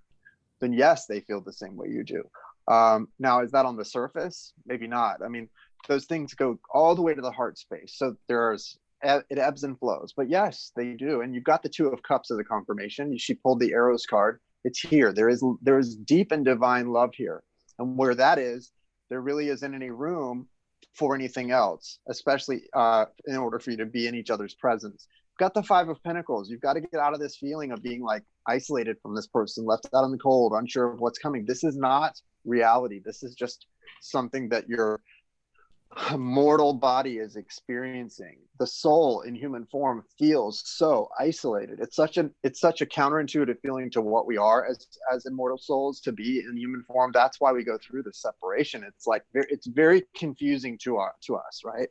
then yes, they feel the same way you do. Now, is that on the surface? Maybe not. I mean, those things go all the way to the heart space. So it ebbs and flows. But yes, they do. And you've got the Two of Cups as a confirmation. She pulled the Eros card. It's here. There is deep and divine love here. And where that is, there really isn't any room for anything else, especially in order for you to be in each other's presence. You've got the Five of Pentacles. You've got to get out of this feeling of being like isolated from this person, left out in the cold, unsure of what's coming. This is not reality. This is just something that your mortal body is experiencing. The soul in human form feels so isolated. It's such a counterintuitive feeling to what we are as immortal souls, to be in human form. That's why we go through this separation. It's like it's very confusing to us, right?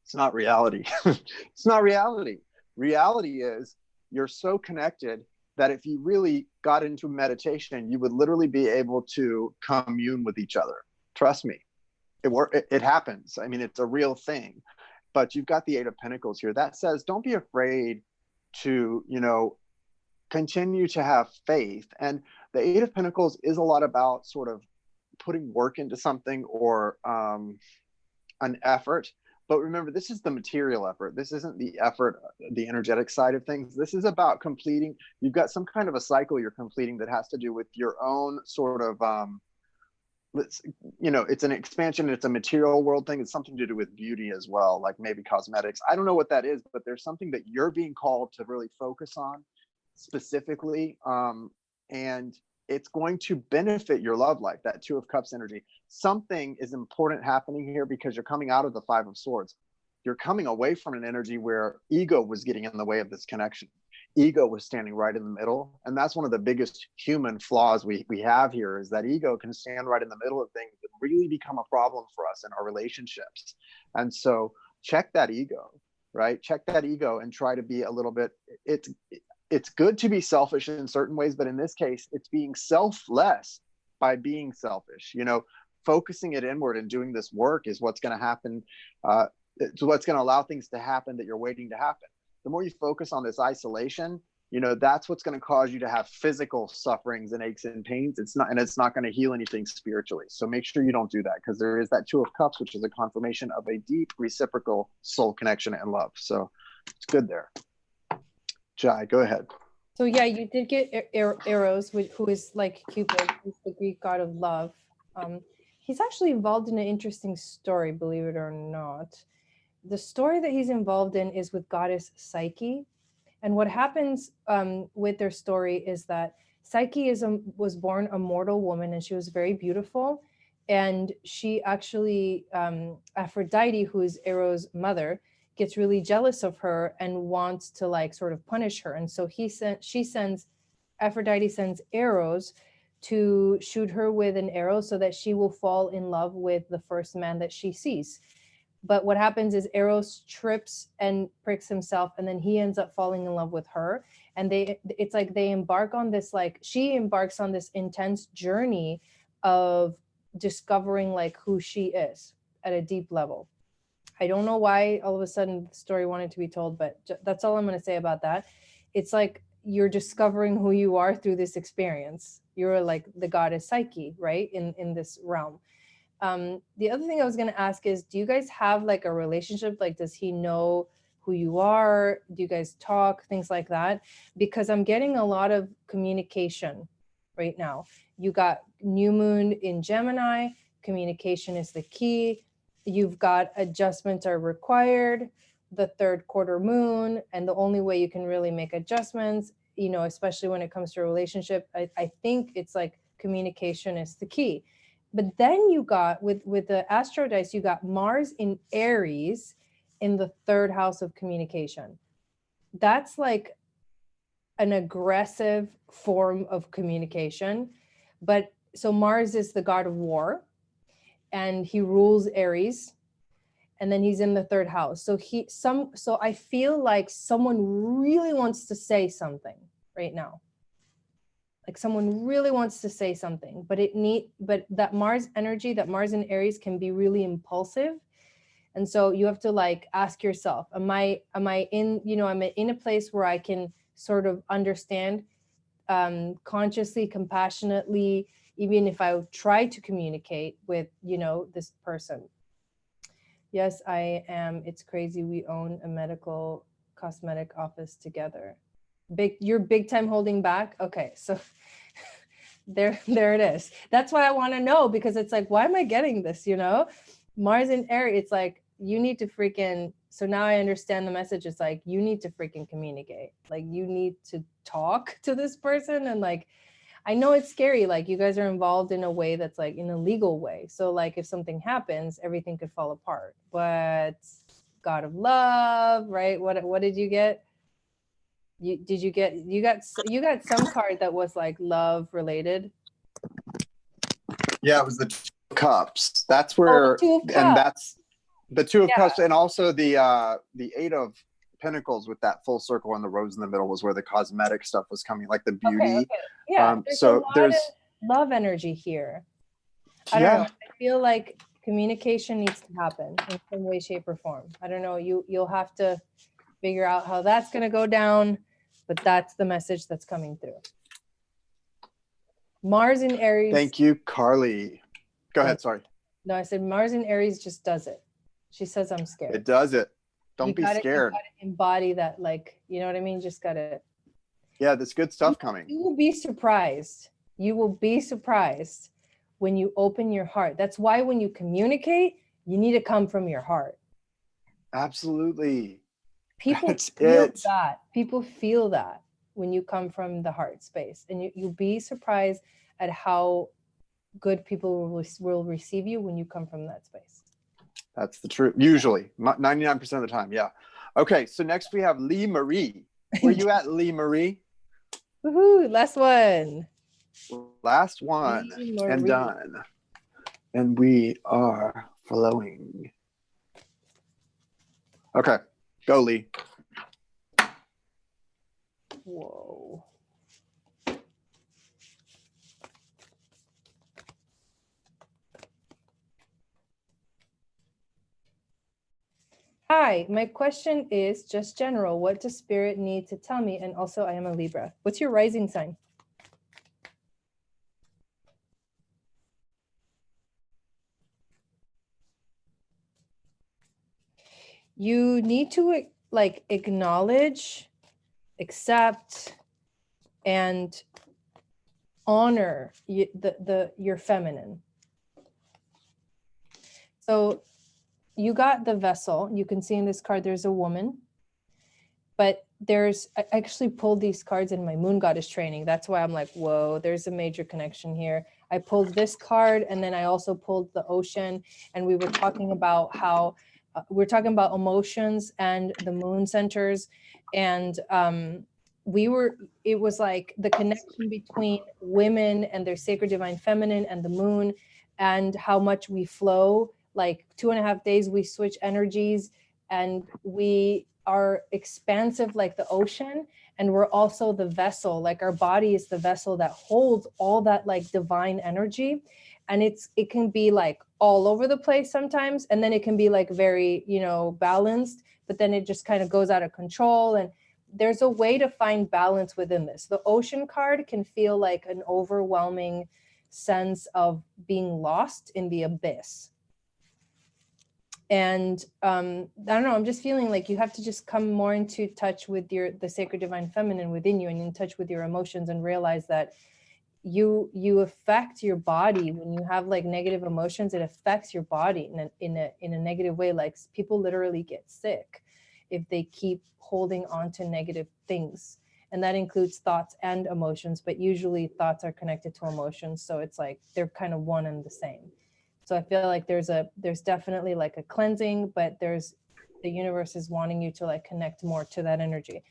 It's not reality. It's not reality. Reality is you're so connected that if you really got into meditation, you would literally be able to commune with each other. Trust me. It happens. I mean, it's a real thing. But you've got the Eight of Pentacles here. That says, don't be afraid to, continue to have faith. And the Eight of Pentacles is a lot about sort of putting work into something or an effort. But remember, this is the material effort. This isn't the effort, the energetic side of things. This is about completing. You've got some kind of a cycle you're completing that has to do with your own sort of it's an expansion. It's a material world thing. It's something to do with beauty as well, like maybe cosmetics. I don't know what that is, but there's something that you're being called to really focus on specifically. And it's going to benefit your love life, that Two of Cups energy. Something is important happening here because you're coming out of the Five of Swords. You're coming away from an energy where ego was getting in the way of this connection. Ego was standing right in the middle. And that's one of the biggest human flaws we have here, is that ego can stand right in the middle of things that really become a problem for us in our relationships. And so check that ego, right? Check that ego and try to be a little bit, it's good to be selfish in certain ways, but in this case, it's being selfless by being selfish. Focusing it inward and doing this work is what's going to happen. It's what's going to allow things to happen that you're waiting to happen. The more you focus on this isolation, that's what's going to cause you to have physical sufferings and aches and pains. It's not going to heal anything spiritually. So make sure you don't do that, because there is that Two of Cups, which is a confirmation of a deep reciprocal soul connection and love. So it's good there. Jai, go ahead. So yeah, you did get Eros, who is like Cupid, who's the Greek god of love. He's actually involved in an interesting story, believe it or not. The story that he's involved in is with goddess Psyche. And what happens with their story is that Psyche was born a mortal woman, and she was very beautiful. And she actually, Aphrodite, who is Eros' mother, gets really jealous of her and wants to sort of punish her. And so Aphrodite sends Eros to shoot her with an arrow so that she will fall in love with the first man that she sees. But what happens is Eros trips and pricks himself, and then he ends up falling in love with her. And it's like they embark on this, she embarks on this intense journey of discovering who she is at a deep level. I don't know why all of a sudden the story wanted to be told, but that's all I'm going to say about that. It's like you're discovering who you are through this experience. You're like the goddess Psyche, right? In this realm. The other thing I was going to ask is, do you guys have a relationship? Does he know who you are? Do you guys talk? Things like that? Because I'm getting a lot of communication right now. You got new moon in Gemini. Communication is the key. You've got adjustments are required, the third quarter moon. And the only way you can really make adjustments you know, especially when it comes to a relationship, I think it's like communication is the key. But then you got with the astro dice, you got Mars in Aries in the third house of communication. That's like an aggressive form of communication. But so Mars is the god of war, and he rules Aries, and then he's in the third house. So so I feel like someone really wants to say something right now. Like someone really wants to say something, but but that Mars energy, that Mars in Aries can be really impulsive. And so you have to like ask yourself, am I in, you know, I'm in a place where I can sort of understand consciously, compassionately, even if I try to communicate with, you know, this person. Yes, I am. It's crazy. We own a medical cosmetic office together. You're big time holding back. Okay, so there it is. That's why I want to know, because it's like, why am I getting this? You know, Mars in Aries. It's like you need to freaking. So now I understand the message. It's like you need to freaking communicate. Like you need to talk to this person, and like I know it's scary. Like you guys are involved in a way that's like in a legal way. So like if something happens, everything could fall apart. But God of love, right? What did you get? You got some card that was like love related. Yeah, it was the Two of Cups. That's where, and that's the Two of Cups, and also the Eight of Pentacles with that full circle and the rose in the middle was where the cosmetic stuff was coming, like the beauty. Okay. Yeah, so there's love energy here. I don't know. I feel like communication needs to happen in some way, shape, or form. I don't know. You'll have to figure out how that's going to go down, but that's the message that's coming through. Mars in Aries. Thank you, Carly. Go ahead. Sorry. No, I said Mars in Aries just does it. She says, I'm scared. It does it. Don't be scared. You gotta embody that, like, you know what I mean? Just gotta. Yeah, there's good stuff coming. You will be surprised. You will be surprised when you open your heart. That's why when you communicate, you need to come from your heart. Absolutely. People feel that. People feel that when you come from the heart space, and you'll be surprised at how good people will receive you when you come from that space. That's the truth. Usually, 99% of the time. Yeah. Okay. So next we have Lee Marie. Where you at, Lee Marie? Woohoo! Last one. Last one and done. And we are flowing. Okay. Go, Lee. Whoa. Hi, my question is just general. What does Spirit need to tell me? And also, I am a Libra. What's your rising sign? You need to like acknowledge, accept, and honor your feminine. So you got the vessel. You can see in this card, there's a woman, but I actually pulled these cards in my moon goddess training. That's why I'm like, whoa, there's a major connection here. I pulled this card, and then I also pulled the ocean, and we were talking about how we're talking about emotions and the moon centers. And it was like the connection between women and their sacred divine feminine and the moon, and how much we flow. Like 2.5 days, we switch energies, and we are expansive like the ocean, and we're also the vessel. Like our body is the vessel that holds all that like divine energy, and it can be like all over the place sometimes, and then it can be like very, you know, balanced, but then it just kind of goes out of control. And there's a way to find balance within this. The ocean card can feel like an overwhelming sense of being lost in the abyss. And I don't know, I'm just feeling like you have to just come more into touch with the sacred divine feminine within you, and in touch with your emotions, and realize that you affect your body. When you have like negative emotions, it affects your body in a negative way. Like people literally get sick if they keep holding on to negative things. And that includes thoughts and emotions, but usually thoughts are connected to emotions. So it's like they're kind of one and the same. So I feel like there's definitely like a cleansing, but the universe is wanting you to like connect more to that energy.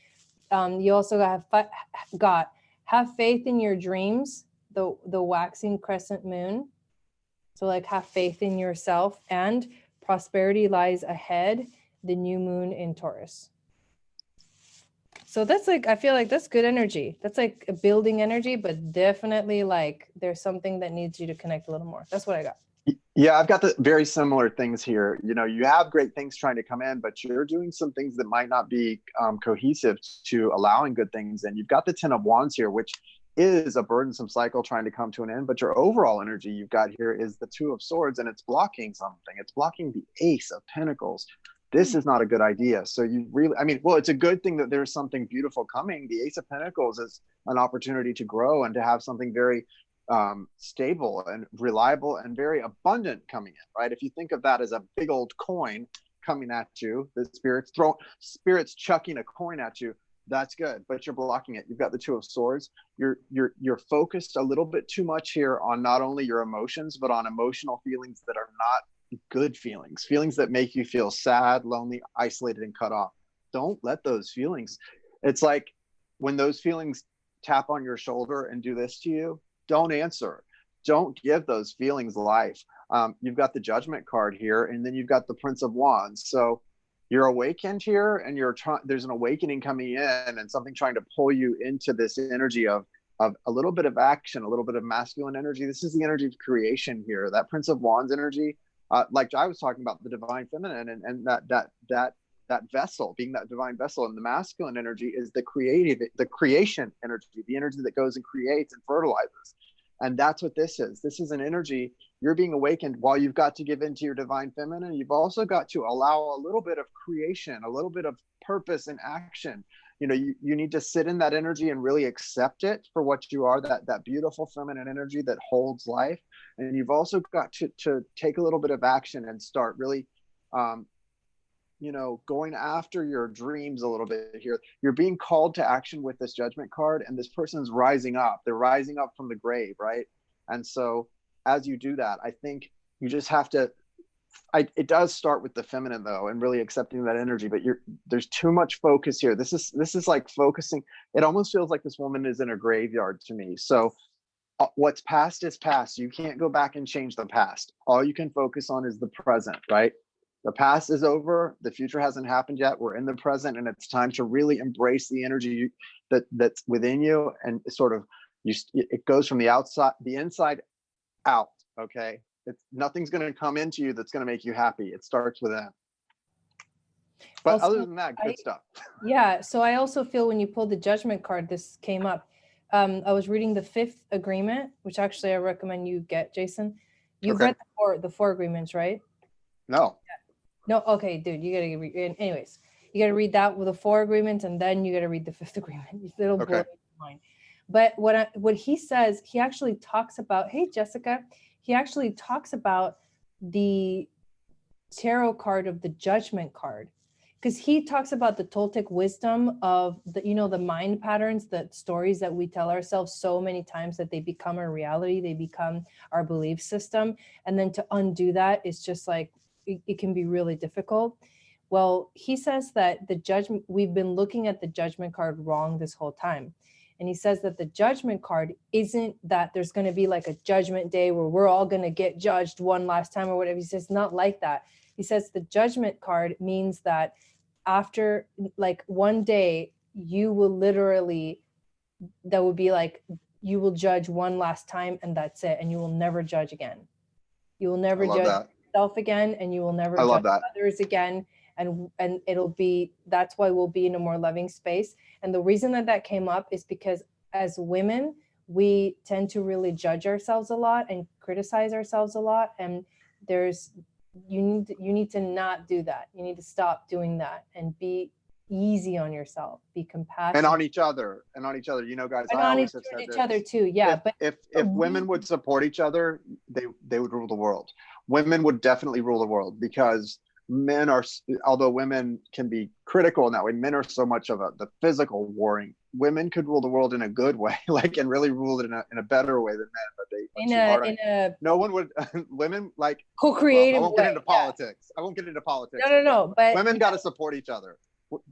You also have faith in your dreams, the waxing crescent moon. So like have faith in yourself, and prosperity lies ahead, the new moon in Taurus. So that's like, I feel like that's good energy. That's like a building energy, but definitely like there's something that needs you to connect a little more. That's what I got. Yeah, I've got the very similar things here. You know, you have great things trying to come in, but you're doing some things that might not be cohesive to allowing good things. And you've got the 10 of Wands here, which is a burdensome cycle trying to come to an end. But your overall energy you've got here is the 2 of Swords, and it's blocking something. It's blocking the Ace of Pentacles. This is not a good idea. So you really, I mean, well, it's a good thing that there's something beautiful coming. The Ace of Pentacles is an opportunity to grow and to have something very stable and reliable and very abundant coming in, right? If you think of that as a big old coin coming at you, the spirits chucking a coin at you, that's good, but you're blocking it. You've got the 2 of Swords. You're focused a little bit too much here on not only your emotions, but on emotional feelings that are not good feelings that make you feel sad, lonely, isolated, and cut off. Don't let those feelings, it's like when those feelings tap on your shoulder and do this to you, don't answer. Don't give those feelings life. You've got the Judgment card here, and then you've got the Prince of Wands. So you're awakened here, and there's an awakening coming in, and something trying to pull you into this energy of a little bit of action, a little bit of masculine energy. This is the energy of creation here. That Prince of Wands energy, like I was talking about, the divine feminine, and that vessel, being that divine vessel, and the masculine energy is the creation energy, the energy that goes and creates and fertilizes. And that's what this is. This is an energy, you're being awakened. While you've got to give into your divine feminine, you've also got to allow a little bit of creation, a little bit of purpose and action. You know, you need to sit in that energy and really accept it for what you are, that beautiful feminine energy that holds life. And you've also got to take a little bit of action and start really, you know, going after your dreams a little bit here. You're being called to action with this Judgment card, and this person's rising up. They're rising up from the grave, right? And so as you do that, I think you just have to, it does start with the feminine though, and really accepting that energy, but there's too much focus here. This is like focusing. It almost feels like this woman is in a graveyard to me. So what's past is past. You can't go back and change the past. All you can focus on is the present, right? The past is over. The future hasn't happened yet. We're in the present, and it's time to really embrace the energy that's within you, and sort of it goes from the outside, the inside out. Okay, nothing's going to come into you that's going to make you happy. It starts within. But also, other than that, good stuff. Yeah. So I also feel when you pulled the Judgment card, this came up. I was reading the 5th agreement, which actually I recommend you get, Jason. You've read the four agreements, right? No. No, okay, dude, you gotta read. Anyways, you gotta read that with the 4 agreements, and then you gotta read the 5th agreement. It'll blow your mind. But what he says, he actually talks about. Hey, Jessica, he actually talks about the tarot card of the Judgment card, because he talks about the Toltec wisdom of the mind patterns, the stories that we tell ourselves so many times that they become our reality, they become our belief system, and then to undo that is just like. It can be really difficult. Well, he says that we've been looking at the Judgment card wrong this whole time. And he says that the Judgment card isn't that there's going to be like a judgment day where we're all going to get judged one last time or whatever. He says not like that. He says the Judgment card means that after like one day, you will literally, that would be like, you will judge one last time and that's it. And you will never judge again. You will never judge yourself again, and you will never judge others again, and that's why we'll be in a more loving space. And the reason that came up is because as women, we tend to really judge ourselves a lot and criticize ourselves a lot, and you need to not do that. You need to stop doing that and be easy on yourself, be compassionate, and on each other, you know, guys, and I on always have said each other too. Yeah, if women would support each other, they would rule the world. Women would definitely rule the world, because men are, although women can be critical in that way, men are so much of the physical warring. Women could rule the world in a good way, like, and really rule it in a better way than men. But no one would. Women, like, co-creative I won't way. get into politics. I won't get into politics. No. But women got to support each other.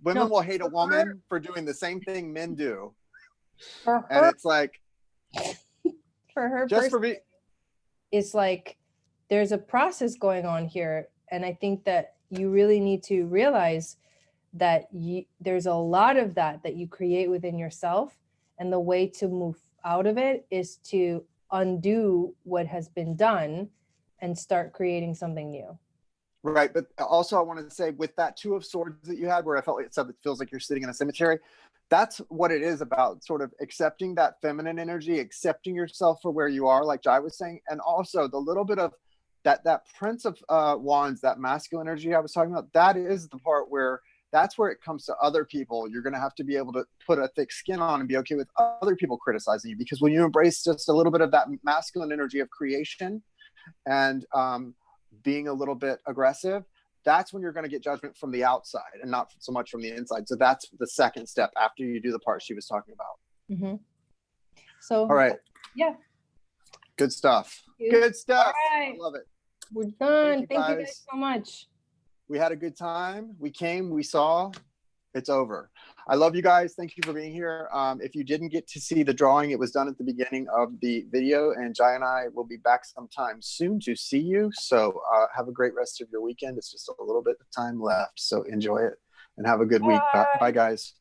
Women will hate a woman for doing the same thing men do, and it's like, for her, just for me, it's like there's a process going on here, and I think that you really need to realize that there's a lot of that you create within yourself, and the way to move out of it is to undo what has been done and start creating something new. Right. But also I wanted to say, with that Two of Swords that you had, where I felt like it feels like you're sitting in a cemetery, that's what it is about, sort of accepting that feminine energy, accepting yourself for where you are, like Jai was saying, and also the little bit of that Prince of Wands, that masculine energy I was talking about. That is the part where that's where it comes to other people. You're going to have to be able to put a thick skin on and be okay with other people criticizing you, because when you embrace just a little bit of that masculine energy of creation and being a little bit aggressive, that's when you're going to get judgment from the outside and not so much from the inside. So that's the second step after you do the part she was talking about. Mm-hmm. So, all right. Yeah. Good stuff. Good stuff. All right. I love it. We're done. Thank you guys so much. We had a good time. We came, we saw. It's over. I love you guys. Thank you for being here. If you didn't get to see the drawing, it was done at the beginning of the video, and Jai and I will be back sometime soon to see you. So have a great rest of your weekend. It's just a little bit of time left, so enjoy it and have a good week. Bye, guys.